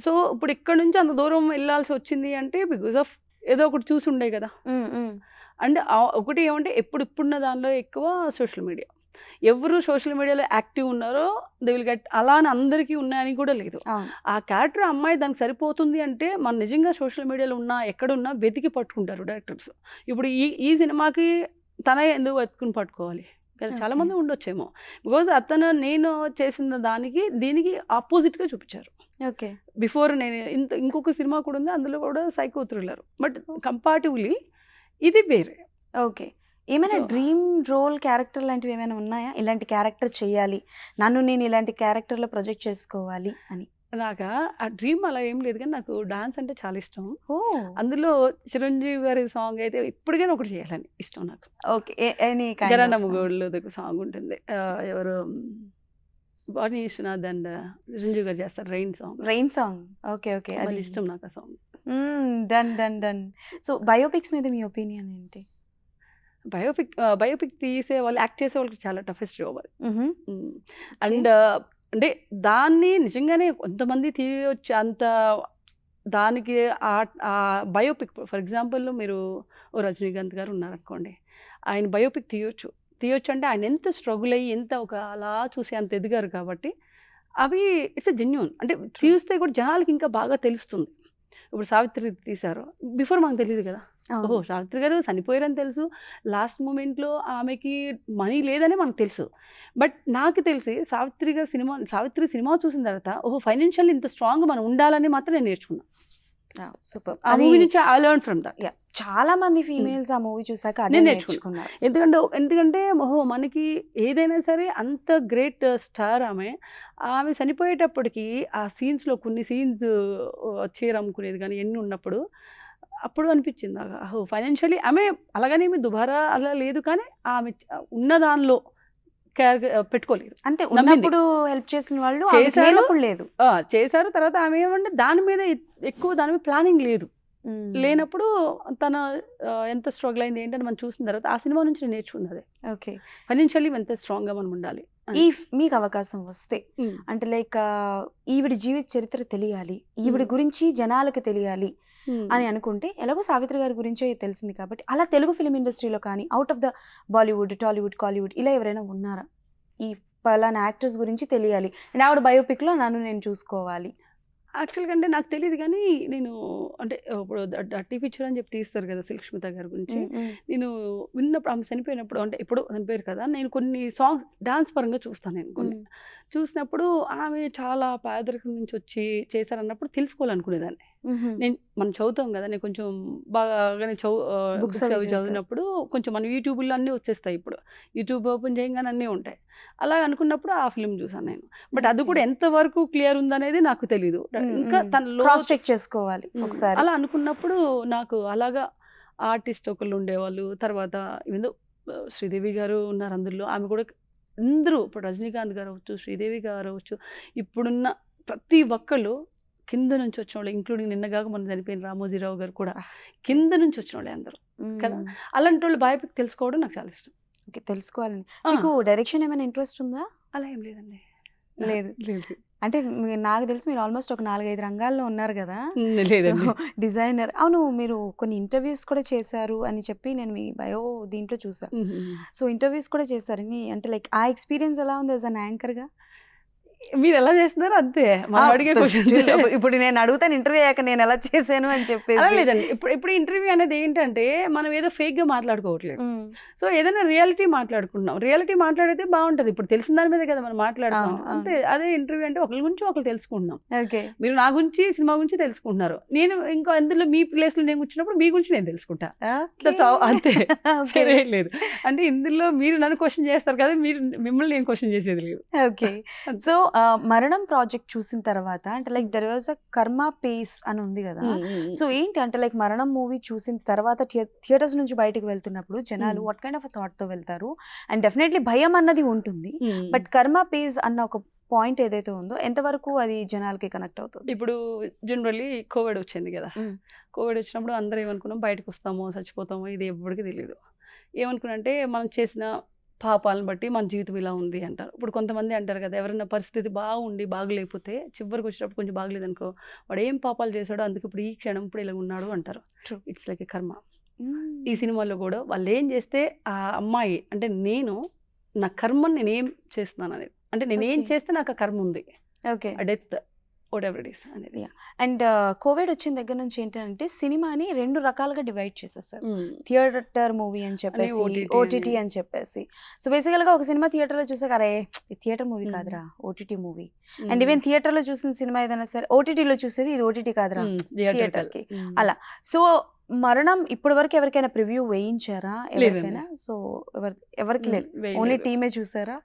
సో ఇప్పుడు ఇక్కడ నుంచి అంత దూరం వెళ్ళాల్సి వచ్చింది అంటే బికాస్ ఆఫ్ ఏదో ఒకటి చూసి ఉండే కదా. అండ్ ఒకటి ఏమంటే ఇప్పుడున్న దానిలో ఎక్కువ సోషల్ మీడియా, ఎవరు సోషల్ మీడియాలో యాక్టివ్ ఉన్నారో దే విల్ గెట్, అలా అని అందరికీ ఉన్నాయని కూడా లేదు. ఆ క్యారెక్టర్ అమ్మాయి దానికి సరిపోతుంది అంటే మనం నిజంగా సోషల్ మీడియాలో ఉన్నా ఎక్కడున్నా వెతికి పట్టుకుంటారు డైరెక్టర్స్. ఇప్పుడు ఈ సినిమాకి తనే ఎందుకు వెతుకుని పట్టుకోవాలి కదా, చాలా మంది ఉండొచ్చేమో. బికాజ్ నేను చేసిన దీనికి ఆపోజిట్గా చూపించారు. ఓకే. బిఫోర్ నేను ఇంకొక సినిమా కూడా ఉంది, అందులో కూడా సైకో థ్రిల్లర్, బట్ కంపారిటివ్లీ ఇది వేరే. ఓకే. ఏమైనా డ్రీమ్ రోల్ క్యారెక్టర్ లాంటివి ఏమైనా ఉన్నాయా? ఇలాంటి క్యారెక్టర్ చేయాలి, నేను ఇలాంటి క్యారెక్టర్లో ప్రొజెక్ట్ చేసుకోవాలి అని? నాకు ఆ డ్రీమ్ అలా ఏం లేదు, కానీ నాకు డాన్స్ అంటే చాలా ఇష్టం. అందులో చిరంజీవి గారి సాంగ్ అయితే ఇప్పటికైనా ఒకటి చేయాలని ఇష్టం నాకు. ఓకే. జరనమ్మగోడ్లో ఒక సాంగ్ ఉంటుంది, ఎవరు బాడీ విశ్వనాథ్ అండ్ చిరంజీవి గారు చేస్తారు, రెయిన్ సాంగ్. ఓకే. ఓకే. అది ఇష్టం నాకు ఆ సాంగ్. డన్. సో బయోపిక్స్ మీద మీ ఒపీనియన్ ఏంటి? బయోపిక్ తీసే వాళ్ళు, యాక్ట్ చేసే వాళ్ళకి చాలా టఫెస్ట్ జాబ్ అది. అండ్ అంటే దాన్ని నిజంగానే కొంతమంది తీయొచ్చు, అంత దానికి బయోపిక్ ఫర్ ఎగ్జాంపుల్ మీరు ఓ రజనీకాంత్ గారు ఉన్నారనుకోండి, ఆయన బయోపిక్ తీయొచ్చు అంటే ఆయన ఎంత స్ట్రగుల్ అయ్యి ఎంత ఒక అలా చూసి అంత ఎదిగారు కాబట్టి అవి ఇట్స్ ఎ జెన్యూన్. అంటే తీస్తే కూడా జనాలకి ఇంకా బాగా తెలుస్తుంది. ఇప్పుడు సావిత్రి తీశారు, బిఫోర్ మనకు తెలియదు కదా. ఓహో, సావిత్రి గారు చనిపోయారని తెలుసు, లాస్ట్ మూమెంట్లో ఆమెకి మనీ లేదని మనకు తెలుసు. బట్ నాకు తెలిసి సావిత్రి సినిమా చూసిన తర్వాత ఓహో ఫైనాన్షియల్ ఇంత స్ట్రాంగ్ మనం ఉండాలని మాత్రం నేను నేర్చుకున్నాను. సూపర్. ఆ మూవీ నుంచి ఐ లెర్న్ ఫ్రమ్ దట్. చాలా మంది ఫీమేల్స్ ఆ మూవీ చూసాక అదే నేను నేర్చుకున్నారు. ఎందుకంటే ఓహో మనకి ఏదైనా సరే అంత గ్రేట్ స్టార్ ఆమె చనిపోయేటప్పటికి ఆ సీన్స్లో కొన్ని సీన్స్ చీర అమ్ముకునేది కానీ ఎన్ని ఉన్నప్పుడు అప్పుడు అనిపించింది ఓహో ఫైనాన్షియలీ ఆమె అలాగనే ఏమి దుబారా అలా లేదు, కానీ ఆమె ఉన్న దానిలో కేర్ పెట్టుకోలేదు. అంటే ఉన్నప్పుడు హెల్ప్ చేసిన వాళ్ళు చేసినప్పుడు లేదు చేశారు. తర్వాత ఆమె ఏమంటే దాని మీద ఎక్కువ దాని మీద ప్లానింగ్ లేదు. లేనప్పుడు తన ఎంత స్ట్రగుల్ అయింది ఏంటని మనం చూసిన తర్వాత ఆ సినిమా నుంచి నేను నేర్చుకుంది అదే. ఓకే, ఫైనాన్షియల్లీ ఎంత స్ట్రాంగ్గా మనం ఉండాలి. ఈ మీకు అవకాశం వస్తే అంటే లైక్ ఈవిడ జీవిత చరిత్ర తెలియాలి, ఈవిడ గురించి జనాలకు తెలియాలి అని అనుకుంటే, ఎలాగో సావిత్రి గారి గురించే తెలిసింది కాబట్టి, అలా తెలుగు ఫిలిం ఇండస్ట్రీలో కానీ out of the Bollywood, Tollywood, Kollywood ఇలా ఎవరైనా ఉన్నారా ఈ పలానా యాక్టర్స్ గురించి తెలియాలి అండ్ ఆవిడ బయోపిక్లో నేను చూసుకోవాలి? యాక్చువల్గా అంటే నాకు తెలియదు, కానీ నేను అంటే ఇప్పుడు డర్టీ పిక్చర్ అని చెప్పి తీస్తారు కదా సుష్మిత గారి గురించి, నేను విన్నప్పుడు ఆమె చనిపోయినప్పుడు అంటే ఇప్పుడు చనిపోయారు కదా, నేను కొన్ని సాంగ్స్ డాన్స్ పరంగా చూస్తాను. నేను కొన్ని చూసినప్పుడు ఆమె చాలా పేదరికం నుంచి వచ్చి చేశారన్నప్పుడు తెలుసుకోవాలనుకునేదాన్ని. మనం చదువుతాం కదా, నేను కొంచెం బాగానే బుక్స్ చదివినప్పుడు కొంచెం మన యూట్యూబ్లో అన్నీ వచ్చేస్తాయి. ఇప్పుడు యూట్యూబ్ ఓపెన్ చేయగానే అన్నీ ఉంటాయి. అలా అనుకున్నప్పుడు ఆ ఫిల్మ్ చూసాను నేను. బట్ అది కూడా ఎంతవరకు క్లియర్ ఉందనేది నాకు తెలీదు. ఇంకా తనలో క్రాస్ చెక్ చేసుకోవాలి ఒకసారి. అలా అనుకున్నప్పుడు నాకు అలాగా ఆర్టిస్ట్ ఒకళ్ళు ఉండేవాళ్ళు. తర్వాత ఏదో శ్రీదేవి గారు ఉన్నారు అందులో, ఆమె కూడా అందరూ ఇప్పుడు రజనీకాంత్ గారు అవ్వచ్చు, శ్రీదేవి గారు అవ్వచ్చు, ఇప్పుడున్న ప్రతి ఒక్కళ్ళు కింద నుంచి వచ్చిన వాళ్ళు, ఇంక్లూడింగ్ నిన్నగాక మనం చనిపోయిన రామోజీరావు గారు కూడా కింద నుంచి వచ్చిన వాళ్ళే అందరూ కదా. అలాంటి వాళ్ళు బయోపిక్ తెలుసుకోవడం నాకు చాలా ఇష్టం. ఓకే, తెలుసుకోవాలని. మీకు డైరెక్షన్ ఏమైనా ఇంట్రెస్ట్ ఉందా? అలా ఏం లేదండి. లేదు అంటే నాకు తెలిసి మీరు ఆల్మోస్ట్ ఒక 4-5 రంగాల్లో ఉన్నారు కదా. డిజైనర్, అవును, మీరు కొన్ని ఇంటర్వ్యూస్ కూడా చేశారు అని చెప్పి నేను మీ బయో దీంట్లో చూసాను. సో ఇంటర్వ్యూస్ కూడా చేశారని అంటే లైక్ ఆ ఎక్స్పీరియన్స్ ఎలా ఉంది యాజ్ అన్ యాంకర్గా? మీరు ఎలా చేస్తున్నారు అంతే మనం అడిగే క్వశ్చన్. ఇప్పుడు నేను అడుగుతాను ఇంటర్వ్యూ అయ్యాక నేను ఎలా చేశాను అని చెప్పేసి. లేదండి, ఇప్పుడు ఇంటర్వ్యూ అనేది ఏంటంటే మనం ఏదో ఫేక్ గా మాట్లాడుకోవట్లేదు. సో ఏదైనా రియాలిటీ మాట్లాడుకుంటున్నాం, రియాలిటీ మాట్లాడితే బాగుంటది. ఇప్పుడు తెలిసిన దాని మీద కదా మనం మాట్లాడుతున్నాం అంతే. అదే ఇంటర్వ్యూ అంటే ఒకరి గురించి ఒకరు తెలుసుకుంటున్నాం. మీరు నా గురించి సినిమా గురించి తెలుసుకుంటున్నారు, నేను ఇంకో అందులో మీ ప్లేస్ లో నేను కూర్చున్నప్పుడు మీ గురించి నేను తెలుసుకుంటా అంతే. లేదు అంటే ఇందులో మీరు నన్ను క్వశ్చన్ చేస్తారు కదా, మిమ్మల్ని నేను క్వశ్చన్ చేసేది లేదు. ఓకే, సో మరణం ప్రాజెక్ట్ చూసిన తర్వాత అంటే లైక్ దెర్ వాజ్ అ కర్మ పేస్ అని ఉంది కదా. సో ఏంటి అంటే లైక్ మరణం మూవీ చూసిన తర్వాత థియేటర్స్ నుంచి బయటకు వెళ్తున్నప్పుడు జనాలు వాట్ కైండ్ ఆఫ్ థాట్ తో వెళ్తారు? అండ్ డెఫినెట్లీ భయం అన్నది ఉంటుంది, బట్ కర్మ పేస్ అన్న ఒక పాయింట్ ఏదైతే ఉందో ఎంతవరకు అది జనాలకి కనెక్ట్ అవుతుంది? ఇప్పుడు జనరల్లీ కోవిడ్ వచ్చింది కదా, కోవిడ్ వచ్చినప్పుడు అందరూ ఏమనుకున్నాం, బయటకు వస్తామో చచ్చిపోతామో ఇది ఎవరికి తెలియదు. ఏమనుకున్నంటే మనం చేసిన పాపాలను బట్టి మన జీవితం ఇలా ఉంది అంటారు. ఇప్పుడు కొంతమంది అంటారు కదా, ఎవరైనా పరిస్థితి బాగుండి బాగలేకపోతే చివరికి వచ్చినప్పుడు కొంచెం బాగలేదు అనుకో, వాడు ఏం పాపాలు చేశాడో అందుకు ఇప్పుడు ఈ క్షణం ఇప్పుడు ఇలా ఉన్నాడు అంటారు. ఇట్స్ లైక్ ఏ కర్మ. ఈ సినిమాలో కూడా వాళ్ళు ఏం చేస్తే ఆ అమ్మాయి అంటే నేను నా కర్మని నేనేం చేస్తున్నాను అనేది, అంటే నేనేం చేస్తే నాకు ఆ కర్మ ఉంది, death what ever it is అనేది. అండ్ కోవిడ్ వచ్చిన దగ్గర నుంచి ఏంటంటే సినిమాని 2 రకాలుగా డివైడ్ చేసేసారు. థియేటర్ మూవీ అని చెప్పేసి, ఓటీటీ అని చెప్పేసి. సో బేసికల్గా ఒక సినిమా థియేటర్లో చూసాక అరే థియేటర్ మూవీ కాదురా ఓటీటీ మూవీ, అండ్ ఈవెన్ థియేటర్లో చూసిన సినిమా ఏదైనా సరే ఓటీటీలో చూసేది ఇది ఓటీటీ కాదురా థియేటర్కి అలా. సో మరణం ఇప్పటి వరకు ఎవరికైనా ప్రివ్యూ వేయించారా ఎవరికైనా? సో ఎవరికి లేదు, ఓన్లీ టీమే చూసారా?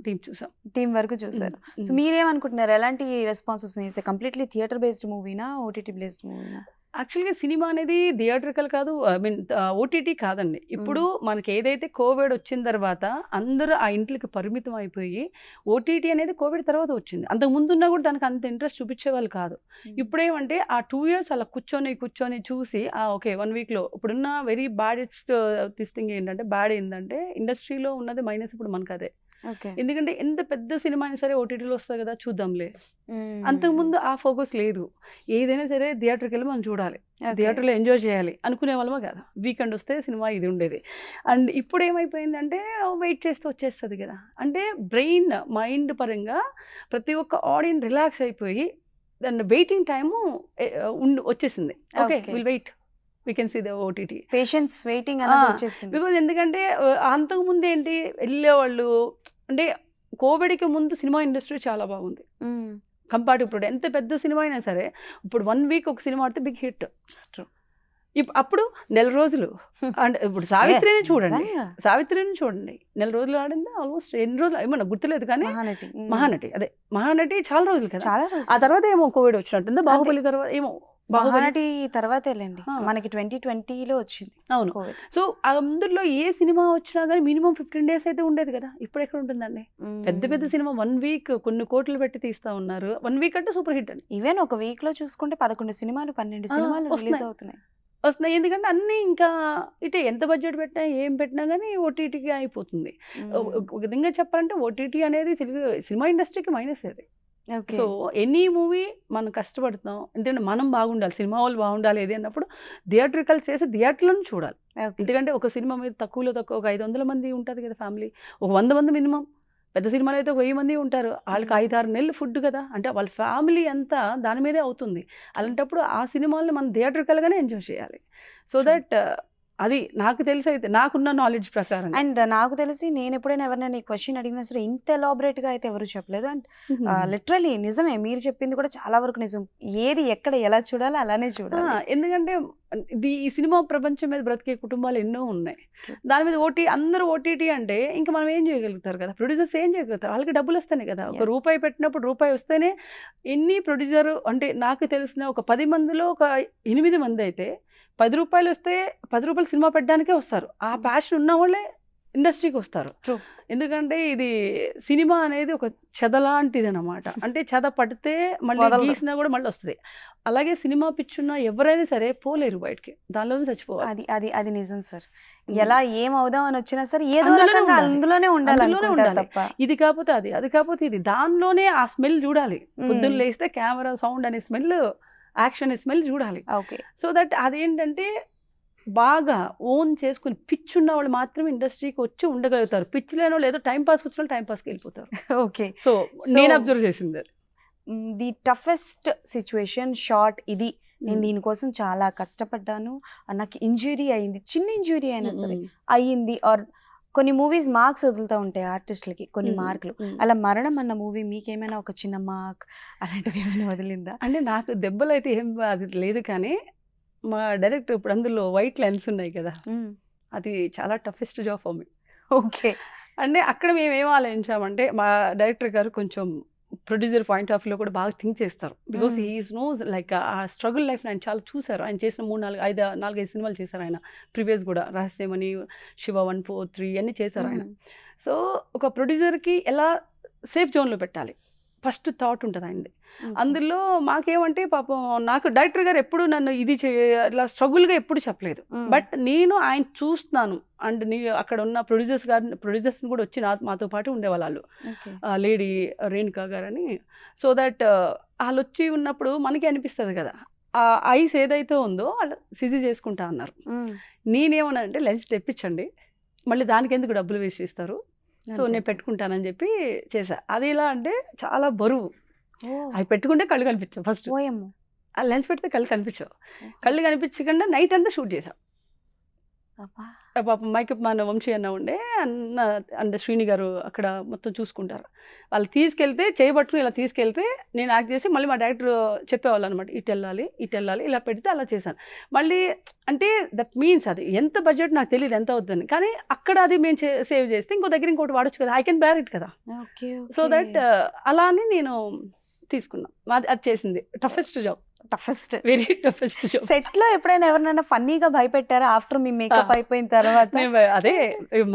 టీం చూసాం, టీం వరకు చూసారు. సో మీరేమనుకుంటున్నారు, ఎలాంటి రెస్పాన్స్ వస్తుంది? కంప్లీట్లీ థియేటర్ బేస్డ్ మూవీనా ఓటీటీ బేస్డ్ మూవీనా? యాక్చువల్గా సినిమా అనేది థియేట్రికల్ కాదు, ఐ మీన్ ఓటీటీ కాదండి. ఇప్పుడు మనకి ఏదైతే కోవిడ్ వచ్చిన తర్వాత అందరూ ఆ ఇంట్లోకి పరిమితం అయిపోయి, ఓటీటీ అనేది కోవిడ్ తర్వాత వచ్చింది. అంతకు ముందున్నా కూడా దానికి అంత ఇంట్రెస్ట్ చూపించేవాళ్ళు కాదు. ఇప్పుడేమంటే ఆ 2 years అలా కూర్చొని చూసి ఓకే 1 weekలో ఇప్పుడున్న వెరీ బ్యాడెస్ట్ థింగ్ ఏంటంటే ఇండస్ట్రీలో ఉన్నది మైనస్ ఇప్పుడు మనకు అదే. ఓకే. ఎందుకంటే ఎంత పెద్ద సినిమా అయినా సరే ఓటీటీలో వస్తుంది కదా చూద్దాంలే, అంతకుముందు ఆ ఫోకస్ లేదు. ఏదైనా సరే థియేటర్కి వెళ్ళి మనం చూడాలి, ఓకే. థియేటర్లో ఎంజాయ్ చేయాలి అనుకునే వాళ్ళమా కదా. వీకెండ్ వస్తే సినిమా ఇది ఉండేది. అండ్ ఇప్పుడు ఏమైపోయిందంటే వెయిట్ చేస్తూ వచ్చేస్తుంది కదా. అంటే బ్రెయిన్ మైండ్ పరంగా ప్రతి ఒక్క ఆడియన్స్ రిలాక్స్ అయిపోయి దాని వెయిటింగ్ టైము వచ్చేసింది. Okay, okay. Will wait, we can see the OTT. Patience waiting అనేది వచ్చేసింది. బికాజ్ ఎందుకంటే అంతకుముందు ఏంటి వెళ్ళేవాళ్ళు, అంటే కోవిడ్కి ముందు సినిమా ఇండస్ట్రీ చాలా బాగుంది కంపేర్ టు ఇప్పుడు. ఎంత పెద్ద సినిమా అయినా సరే ఇప్పుడు 1 వీక్ ఒక సినిమా ఆడితే బిగ్ హిట్. True. అప్పుడు నెల రోజులు అంటే ఇప్పుడు సావిత్రిని చూడండి, నిజంగా. సావిత్రిని చూడండి, నెల రోజులు ఆడింది ఆల్మోస్ట్. ఎన్ని రోజులు ఏమన్నా గుర్తులేదు కానీ మహానటి. మహానటి, అదే మహానటి చాలా రోజులు కదా. చాలా ఆ రోజులు. తర్వాత ఏమో కోవిడ్ వచ్చినట్టుంది, బాహుబలి తర్వాత ఏమో బాహుబలి. మహానటి తర్వాతేలేండి, ఆ. మనకి 2020లో వచ్చింది అవును. కోవిడ్. సో అందులో ఏ సినిమా వచ్చినా కానీ మినిమం 15 days అయితే ఉండేది కదా. ఇప్పుడు ఎక్కడ ఉంటుందండి? పెద్ద పెద్ద సినిమా 1 వీక్ కొన్ని కోట్లు పెట్టి తీస్తా ఉన్నారు. 1 వీక్ అంటే సూపర్ హిట్ అని ఈవెన్ ఒక వీక్ లో చూసుకుంటే 11 సినిమాలు 12 సినిమాలు రిలీజ్ వస్తున్నాయి. అవుతున్నాయి. వస్తున్నాయి. ఎందుకంటే అన్నీ ఇంకా ఇటే ఎంత బడ్జెట్ పెట్టినా ఏం పెట్టినా కానీ ఓటీటీకి అయిపోతుంది. ఒక విధంగా చెప్పాలంటే ఓటీటీ అనేది తెలుగు సినిమా ఇండస్ట్రీకి మైనస్ అది. ఓకే. సో ఎనీ మూవీ మనం కష్టపడతాం, ఎందుకంటే మనం బాగుండాలి, సినిమా వాళ్ళు బాగుండాలి ఏది అన్నప్పుడు థియేట్రికల్ చేసి థియేటర్లను చూడాలి. ఓకే. ఎందుకంటే ఒక సినిమా మీద తక్కువలో తక్కువ ఒక 500 మంది ఉంటుంది కదా ఫ్యామిలీ, ఒక 100 మంది మినిమం. పెద్ద సినిమాలో అయితే 1000 మంది ఉంటారు, వాళ్ళకి 5-6 నెలలు ఫుడ్ కదా, అంటే వాళ్ళ ఫ్యామిలీ అంతా దాని మీదే అవుతుంది. అలాంటప్పుడు ఆ సినిమాలను మనం థియేట్రికల్గానే ఎంజాయ్ చేయాలి. సో దట్ అది నాకు తెలిసి అయితే నాకున్న నాలెడ్జ్ ప్రకారం. అండ్ నాకు తెలిసి నేను ఎప్పుడైనా ఎవరైనా ఈ క్వశ్చన్ అడిగినా సరే ఇంత ఎలాబరేట్ గా అయితే ఎవరు చెప్పలేదు. అండ్ లిటరలీ నిజమే మీరు చెప్పింది కూడా చాలా వరకు నిజం. ఏది ఎక్కడ ఎలా చూడాలో అలానే చూడాలి. ఎందుకంటే ఈ సినిమా ప్రపంచం మీద బ్రతికే కుటుంబాలు ఎన్నో ఉన్నాయి. దాని మీద అందరూ ఓటీటీ అంటే ఇంకా మనం ఏం చేయగలుగుతారు కదా, ప్రొడ్యూసర్స్ ఏం చేయగలుగుతారు, వాళ్ళకి డబ్బులు వస్తాయి కదా. ఒక రూపాయి పెట్టినప్పుడు రూపాయి వస్తేనే ఎన్ని ప్రొడ్యూసర్ అంటే నాకు తెలిసిన ఒక 10 మందిలో ఒక 8 మంది అయితే 10 రూపాయలు వస్తే 10 రూపాయలు సినిమా పెట్టడానికే వస్తారు. ఆ ప్యాషన్ ఉన్న వాళ్ళే ఇండస్ట్రీకి వస్తారు. True. ఎందుకంటే ఇది సినిమా అనేది ఒక చెద లాంటిది అనమాట. అంటే చెద పడితే మళ్ళీ వదలదు. గీసినా కూడా మళ్ళీ వస్తుంది. అలాగే సినిమా పిచ్చున్న ఎవరైనా సరే పోలేరు బయటికి, దానిలోనే చచ్చిపోవాలి. అది అది అది నిజం సార్. ఎలా ఏం అవుదాం అని వచ్చినా సరే ఏదో అందులోనే రకంగా ఉండాలి. అందులోనే ఉండాలి అందులోనే అనుకుంటారు ఉండాలి. తప్ప. ఇది కాకపోతే అది, అది కాకపోతే ఇది, దానిలోనే ఆ స్మెల్ చూడాలి. పొద్దున్న లేస్తే కెమెరా సౌండ్ అనే స్మెల్, యాక్షన్ అనే స్మెల్ చూడాలి. ఓకే. సో దట్ అదేంటంటే బాగా ఓన్ చేసుకుని పిచ్ ఉన్న వాళ్ళు మాత్రమే ఇండస్ట్రీకి వచ్చి ఉండగలుగుతారు. పిచ్ లేనో లేదో టైం పాస్ వచ్చిన వాళ్ళు టైం పాస్కి వెళ్ళిపోతారు. ఓకే. సో నేను అబ్జర్వ్ చేసింది అది. ది టఫెస్ట్ సిచ్యువేషన్ షార్ట్ ఇది. నేను Mm. దీనికోసం చాలా కష్టపడ్డాను, నాకు ఇంజురీ అయింది, చిన్న ఇంజురీ అయినా సరే Mm. అయ్యింది. ఆర్ కొన్ని మూవీస్ మార్క్స్ వదులుతూ ఉంటాయి ఆర్టిస్టులకి, కొన్ని Mm. మార్కులు. Mm. అలా మరణం అన్న మూవీ మీకేమైనా ఒక చిన్న మార్క్ అలాంటిది ఏమైనా వదిలిందా? అంటే నాకు దెబ్బలు అయితే ఏం అది లేదు, కానీ మా డైరెక్టర్ ఇప్పుడు అందులో వైట్ లెన్స్ ఉన్నాయి కదా, అది చాలా toughest job for me. Okay. అంటే అక్కడ మేము ఏం ఆలోచించామంటే మా డైరెక్టర్ గారు కొంచెం ప్రొడ్యూసర్ పాయింట్ ఆఫ్ వ్యూలో కూడా బాగా థింక్ చేస్తారు. Because Mm. He's knows like uh struggle life ఆయన చాలా చూశారు. ఆయన చేసిన 4-5 సినిమాలు చేశారు ఆయన. ప్రీవియస్ కూడా రహస్యమని, శివ 1, 4, 3 అన్నీ చేశారు ఆయన. సో ఒక ప్రొడ్యూసర్కి ఎలా సేఫ్ జోన్లో పెట్టాలి ఫస్ట్ థాట్ ఉంటుంది ఆయనది. అందులో మాకేమంటే పాపం నాకు డైరెక్టర్ గారు ఎప్పుడు నన్ను ఇది ఇలా స్ట్రగుల్గా ఎప్పుడు చెప్పలేదు. బట్ నేను ఆయన చూస్తున్నాను. అండ్ అక్కడ ఉన్న ప్రొడ్యూసర్స్ని కూడా వచ్చి మాతో పాటు ఉండేవాళ్ళు, లేడీ రేణుకా గారని. సో దట్ వాళ్ళు వచ్చి ఉన్నప్పుడు మనకి అనిపిస్తుంది కదా, ఆ ఐస్ ఏదైతే ఉందో వాళ్ళు సిజీ చేసుకుంటా అన్నారు. నేనేమన్నా అంటే లెన్స్ తెప్పించండి, మళ్ళీ దానికి ఎందుకు డబ్బులు వేస్ట్ ఇస్తారు, సో నేను పెట్టుకుంటానని చెప్పి చేశా. అది ఎలా అంటే చాలా బరువు, అవి పెట్టుకుంటే కళ్ళు కనిపించవు. ఫస్ట్ ఆ లెన్స్ పెడితే కళ్ళు కనిపించవు. కళ్ళు కనిపించకుండా నైట్ అంతా షూట్ చేసాం. పాపం మైకప్ మన వంశీ అన్న ఉండే అండ్ శ్రీని గారు అక్కడ మొత్తం చూసుకుంటారు. వాళ్ళు తీసుకెళ్తే చేయబట్టుకుని ఇలా తీసుకెళ్తే నేను యాక్ట్ చేసి మళ్ళీ మా డైరెక్టర్ చెప్పేవాళ్ళు అనమాట, ఇటు వెళ్ళాలి ఇలా పెడితే అలా చేశాను. మళ్ళీ అంటే దట్ మీన్స్ అది ఎంత బడ్జెట్ నాకు తెలియదు ఎంత అవుతుందని, కానీ అక్కడ అది మేము సేవ్ చేస్తే ఇంకో దగ్గర ఇంకోటి వాడచ్చు కదా, ఐ కెన్ బేర్ ఇట్ కదా. సో దట్ అలా అని నేను తీసుకున్నాను. అది చేసింది toughest job, toughest, very toughest job. Set లో ఎప్పుడైనా ఎవరినైనా ఫన్నీగా భయపెట్టారా ఆఫ్టర్ మీ మేకప్ అయిపోయిన తర్వాత? అదే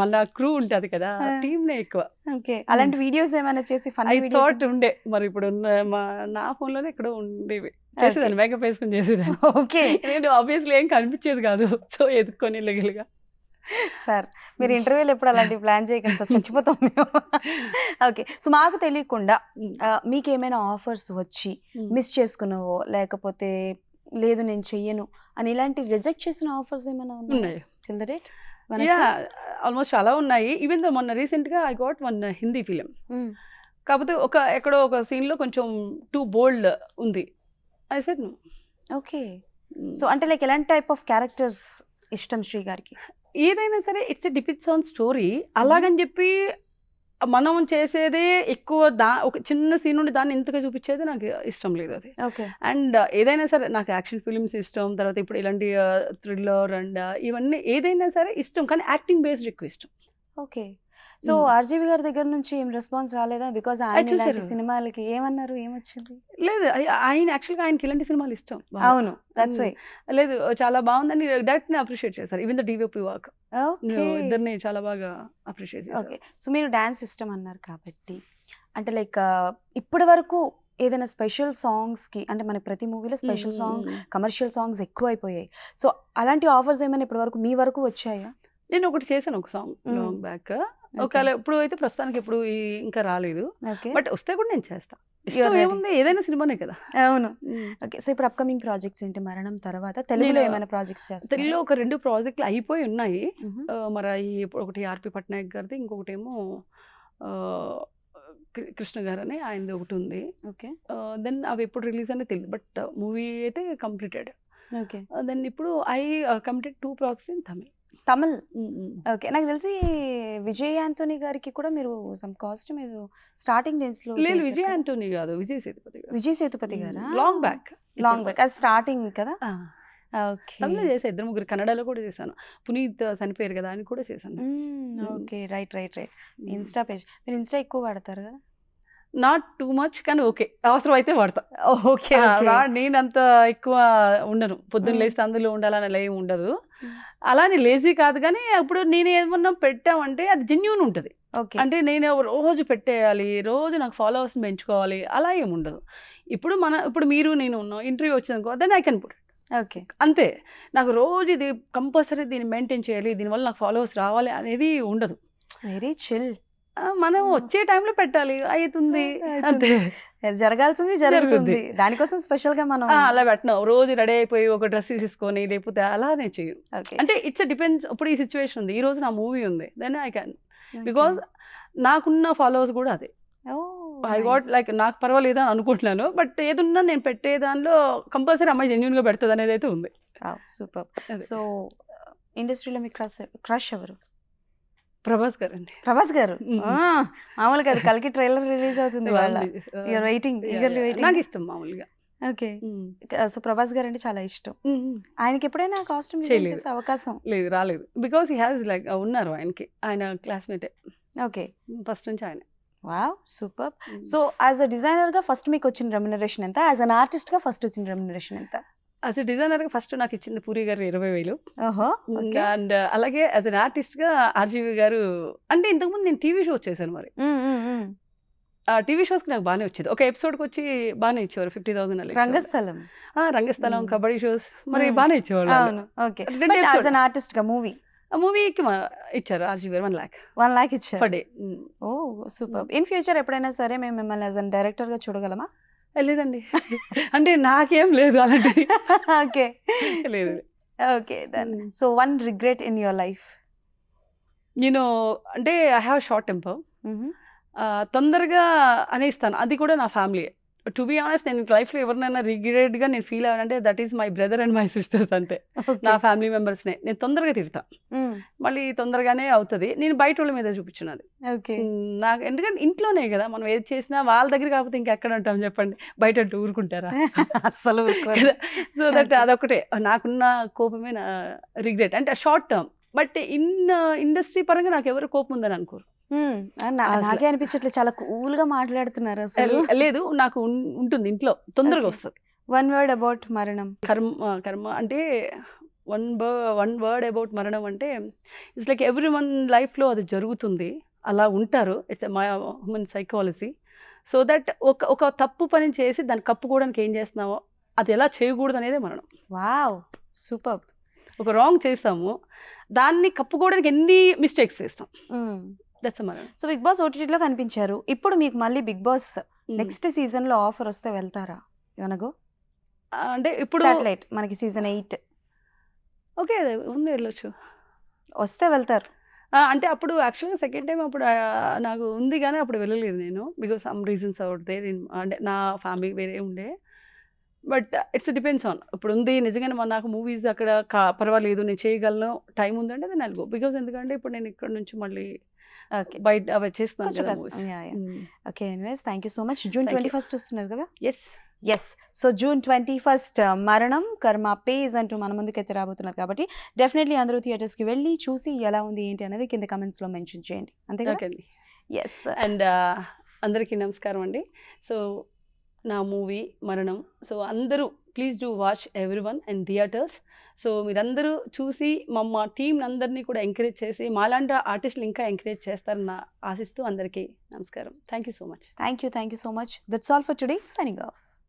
మళ్ళా క్రూ ఉంటది కదా, టీమ్ నే ఎక్కువ. ఓకే. అలాంటి వీడియోస్ ఏమైనా చేసి ఫన్నీ ఐ థాట్ ఉండే, మరి ఇప్పుడు నా ఫోన్ లోనే ఎక్కడో ఉండేవి, చేసేదాన్ని మేకప్ వేసుకుని చేసేదాన్ని. ఓకే. నేను ఆబ్వియస్లీ ఏం కనిపించేది కాదు, సో ఎదుక్కొని ఇల్లుగా. సార్ మీరు ఇంటర్వ్యూలో ఎప్పుడు అలాంటి ప్లాన్ చేయకండి సార్, చచ్చిపోతాం మేము. ఓకే, సో మాకు తెలియకుండా మీకు ఏమైనా ఆఫర్స్ వచ్చి మిస్ చేసుకున్నావో, లేకపోతే లేదు నేను చెయ్యను అని ఇలాంటి రిజెక్ట్ చేసిన ఆఫర్స్ ఏమైనా ఉన్నాయి ఉన్నాయి. till the date? Yeah, almost చాలా ఉన్నాయి. ఈవెన్ దో మొన్న రీసెంట్గా I got one Hindi film. కాకపోతే ఎక్కడో ఒక సీన్లో కొంచెం టూ బోల్డ్ ఉంది. I said no. Okay, so అంటే లైక్ ఎలాంటి టైప్ ఆఫ్ క్యారెక్టర్స్ ఇష్టం శ్రీ గారికి? ఏదైనా సరే ఇట్స్ డిపెండ్స్ ఆన్ స్టోరీ. అలాగని చెప్పి మనం చేసేదే ఎక్కువ ఒక చిన్న సీన్ నుండి దాన్ని ఇంతగా చూపించేది నాకు ఇష్టం లేదు అది. ఓకే, అండ్ ఏదైనా సరే నాకు యాక్షన్ ఫిల్మ్స్ ఇష్టం, తర్వాత ఇప్పుడు ఇలాంటి థ్రిల్లర్ అండ్ ఇవన్నీ ఏదైనా సరే ఇష్టం, కానీ యాక్టింగ్ బేస్డ్ ఎక్కువ ఇష్టం. ఓకే. సో ఆర్జీవి గారి దగ్గర నుంచి ఏం రెస్పాన్స్ రాలేదా? బికాజ్ ఆయన ఇలాంటి చూసారు. సినిమాలకి ఏమన్నారు, ఏమొచ్చింది? లేదు, ఆయన యాక్చువల్గా ఆయనకి ఇలాంటి సినిమాలు ఇష్టం బాగా. అవును, దట్స్ వై. లేదు, చాలా బాగుందని డైరెక్ట్ని అప్రిషియేట్ చేశారు. Even the DOP work okay, ఇద్దరిని చాలా బాగా అప్రిషియేట్ చేశారు. ఓకే. సో మీరు డాన్స్ ఇష్టం అన్నారు కాబట్టి, అంటే లైక్ ఇప్పటి వరకు ఏదైనా స్పెషల్ సాంగ్స్కి, అంటే మన ప్రతి మూవీలో స్పెషల్ సాంగ్, కమర్షియల్ సాంగ్స్ ఎక్కువ అయిపోయాయి. సో అలాంటి ఆఫర్స్ ఏమైనా ఇప్పటి వరకు మీ వరకు వచ్చాయా? నేను ఒకటి చేశాను, ఒక సాంగ్ లాంగ్ బ్యాక్. ఒకవేళ ఇప్పుడు అయితే ప్రస్తుతానికి ఇప్పుడు ఇంకా రాలేదు, ఓకే, బట్ వస్తే కూడా నేను చేస్తాను. ఇష్టం ready. ఏముంది, ఏదైనా సినిమానే కదా. అవును. ఓకే, సో ఇప్పుడు అప్కమింగ్ ప్రాజెక్ట్స్ ఏంటి? మరణం తర్వాత తెలుగులో నేను ఏమైనా ప్రాజెక్ట్స్ చేస్తారు? తెలుగులో ఒక 2 ప్రాజెక్టులు అయిపోయి ఉన్నాయి. మరి ఒకటి ఆర్పి పట్నాయక్ గారిది, ఇంకొకటి ఏమో కృష్ణ గారు అని ఆయనది ఒకటి ఉంది. ఓకే, దెన్ అవి ఎప్పుడు రిలీజ్ అనేది తెలియదు, బట్ మూవీ అయితే కంప్లీటెడ్. ఓకే. దెన్ ఇప్పుడు I complete 2 projects in Tamil. Tamil, okay. నాకు తెలిసి విజయ్ యాంటోనీ గారికి కూడా మీరు సమ్ కాస్ట్యూమ్ ఏదో స్టార్టింగ్ డేస్ లో లేదు, విజయ్ యాంటోనీ కాదు, విజయ్ సేతుపతి గారు. విజయ్ సేతుపతి గారా? Long back. అది స్టార్టింగ్ కదా. ఓకే, తమిళ చేసా, 2-3 కన్నడలో కూడా చేశాను. పునీత్ చనిపోయారు కదా, అని కూడా చేశాను. Okay, right. ఇన్స్టా పేజ్, మీరు ఇన్స్టా ఎక్కువ వాడతారు కదా? నాట్ టూ మచ్, కానీ ఓకే, అవసరం అయితే వాడతా. ఓకే, నేనంత ఎక్కువ ఉండను, పొద్దున్న లేస్తే అందులో ఉండాలని అలా ఏమి ఉండదు. అలానే లేజీ కాదు, కానీ ఇప్పుడు నేను ఏమన్నా పెట్టామంటే అది జెన్యూన్ ఉంటుంది. ఓకే, అంటే నేను రోజు పెట్టేయాలి, రోజు నాకు ఫాలోవర్స్ని పెంచుకోవాలి, అలా ఏమి ఉండదు. ఇప్పుడు మీరు నేను ఉన్నాం, ఇంటర్వ్యూ వచ్చిందనుకో, then I can put. Okay, అంతే. నాకు రోజు ఇది కంపల్సరీ దీన్ని మెయింటైన్ చేయాలి, దీనివల్ల నాకు ఫాలోవర్స్ రావాలి అనేది ఉండదు. Very chill. మనం వచ్చే టైంలో పెట్టాలి, అవుతుంది అంతే. జరగాల్సింది జరుగుతుంది, దానికోసం స్పెషల్ గా మనం అలా పెట్టినా రోజు రెడీ అయిపోయి ఒక డ్రెస్ తీసుకొని లేకపోతే అలానే చేయను. అంటే ఇట్స్ డిపెండ్స్. ఇప్పుడు ఈ సిచ్యువేషన్ ఉంది, ఈ రోజు నా మూవీ ఉంది, దెన్ ఐ క్యాన్, బికాజ్ నాకున్న ఫాలోవర్స్ కూడా అదే. ఐ గాట్ లైక్ నాకు పర్వాలేదు అని అనుకుంటున్నాను, బట్ ఏదున్నా నేను పెట్టే దానిలో కంపల్సరీ అమ్మాయి జెన్యున్ గా పెడుతుంది అనేది అయితే ఉంది. సూపర్. సో ఇండస్ట్రీలో మీ క్రష్ ఎవరు? ప్రభాస్ గారు అండి. ప్రభాస్ గారు మామూలుగా అది కల్కి ట్రైలర్ రిలీజ్ అవుతుంది, నాకు ఇష్టం మామూలుగా. ఓకే, సో ప్రభాస్ గారు అంటే చాలా ఇష్టం. ఆయనకి ఎప్పుడైనా కాస్ట్యూమ్ చేసే అవకాశం లేదు, రాలేదు. బికాస్ హీ హ్యాస్ లైక్ ఉన్నారు ఆయనకి, ఆయన క్లాస్మేటే. ఓకే, ఫస్ట్ నుంచి ఆయన. Wow, super. So as a designer గా ఫస్ట్ మీకు వచ్చిన రెమ్యునరేషన్ ఎంత? యాజ్ అన్ ఆర్టిస్ట్ గా ఫస్ట్ వచ్చిన రెమ్యునరేషన్ ఎంత? యాజ్ ఎ డిజైనర్గా ఫస్ట్ నాకు ఇచ్చింది పూరి గారు 20,000. ఓకే, అండ్ అలాగే యాజ్ అన్ ఆర్టిస్ట్గా ఆర్జీవి గారు. అంటే ఇంతకుముందు నేను టీవీ షోస్ చేశాను, మరి ఆ టీవీ షోస్కి నాకు బాగానే వచ్చేది. ఒక ఎపిసోడ్కి వచ్చి బాగానే ఇచ్చేవారు 50,000 అలా. రంగస్థలం, రంగస్థలం, కబడ్డీ షోస్ మరి బాగానే ఇచ్చేవాళ్ళు. అవును. ఓకే, యాజ్ అన్ ఆర్టిస్ట్ గా మూవీకి ఇచ్చారు ఆర్జీవి గారు 1 lakh ఇచ్చారు per day. Oh super. In future ఎప్పుడైనా సరే మేము మిమ్మల్ని యాజ్ అన్ డైరెక్టర్ గా చూడగలమా? లేదండి, అంటే నాకేం లేదు అలాంటిది. ఓకే, లేదు. Okay, then so one regret in your life? నేను అంటే ఐ హ్యావ్ షార్ట్ టెంపర్, తొందరగా అనేస్తాను, అది కూడా నా ఫ్యామిలీ. టు బి ఆనెస్ట్, నేను లైఫ్లో ఎవరినైనా రిగ్రెట్గా నేను ఫీల్ అవ్వాలంటే that is my brother and my sisters, అంతే. నా ఫ్యామిలీ మెంబర్స్నే నేను తొందరగా తిడతా, మళ్ళీ తొందరగానే అవుతుంది. నేను బయట వాళ్ళ మీద చూపించినది నాకు, ఎందుకంటే ఇంట్లోనే కదా మనం ఏది చేసినా, వాళ్ళ దగ్గర కాకపోతే ఇంకెక్కడ ఉంటాం చెప్పండి, బయట అంటూ ఊరుకుంటారా? అస్సలు కదా. సో దట్ అదొకటే నాకున్న కోపమే నా రిగ్రెట్. అంటే షార్ట్ టర్మ్, బట్ ఇండస్ట్రీ పరంగా నాకు ఎవరు కోపం ఉందని అనుకోరు. నాకే అనిపించట్లేదు, చాలా కూల్ గా మాట్లాడుతున్నారు అసలు. లేదు, నాకు ఉంటుంది, ఇంట్లో తొందరగా వస్తుంది. వన్ వర్డ్ అబౌట్ మరణం. కర్మ అంటే వన్ వర్డ్ అబౌట్ మరణం అంటే ఇట్స్ లైక్ ఎవ్రీ వన్ లైఫ్లో అది జరుగుతుంది, అలా ఉంటారు. It's my human psychology. So that ఒక తప్పు పని చేసి దాన్ని కప్పుకోవడానికి ఏం చేస్తున్నావో అది ఎలా చేయకూడదు అనేదే మరణం. Wow, super. ఒక రాంగ్ చేస్తాము, దాన్ని కప్పుకోవడానికి ఎన్ని మిస్టేక్స్ చేస్తాం. దట్స్ మరణం. సో బిగ్ బాస్ ఓటీటీలో కనిపించారు. ఇప్పుడు మీకు మళ్ళీ బిగ్ బాస్ నెక్స్ట్ సీజన్ లో ఆఫర్ వస్తే వెళ్తారా? యునగో అంటే ఇప్పుడు సాటిలైట్ మనకి సీజన్ 8 ఓకే ఉంది, వెళ్ళొచ్చు. వస్తే వెళ్తారు. అంటే అప్పుడు యాక్చువల్గా సెకండ్ టైం అప్పుడు నాకు ఉంది కానీ అప్పుడు వెళ్ళలేదు నేను, because some reasons out there in, అంటే నా ఫ్యామిలీ వేరే ఉండే. బట్ ఇట్స్ డిపెండ్స్ ఆన్, ఇప్పుడు ఉంది నిజంగానే నాకు మూవీస్ అక్కడ పర్వాలేదు నేను చేయగలను, టైం ఉందంటే నేను వెళ్ళగో. బికాస్ ఎందుకంటే ఇప్పుడు నేను ఇక్కడ నుంచి మళ్ళీ ఓకే బయట అవి చేస్తున్నాను కొంచెం కదా కష్టం. Movies. Yeah yeah okay anyways thank you so much. June Thank you. 21st వస్తున్నారు కదా? Yes, yes. So June 21st మరణం కర్మ పేజ్ అంటూ మన ముందుకైతే రాబోతున్నారు కాబట్టి డెఫినెట్లీ అందరూ థియేటర్స్కి వెళ్ళి చూసి ఎలా ఉంది ఏంటి అనేది కింద కమెంట్స్లో మెన్షన్ చేయండి. అంతే కదా? ఓకే అండి. ఎస్. అండ్ అందరికీ నమస్కారం అండి. సో నా మూవీ మరణం, సో అందరూ please do watch every one and theatres. So మీరందరూ చూసి మా టీం అందరినీ కూడా ఎంకరేజ్ చేసి మాలాంటి ఆర్టిస్టులు ఇంకా ఎంకరేజ్ చేస్తారని ఆశిస్తూ అందరికీ నమస్కారం. Thank you so much. Thank you so much. That's all for today. Signing off.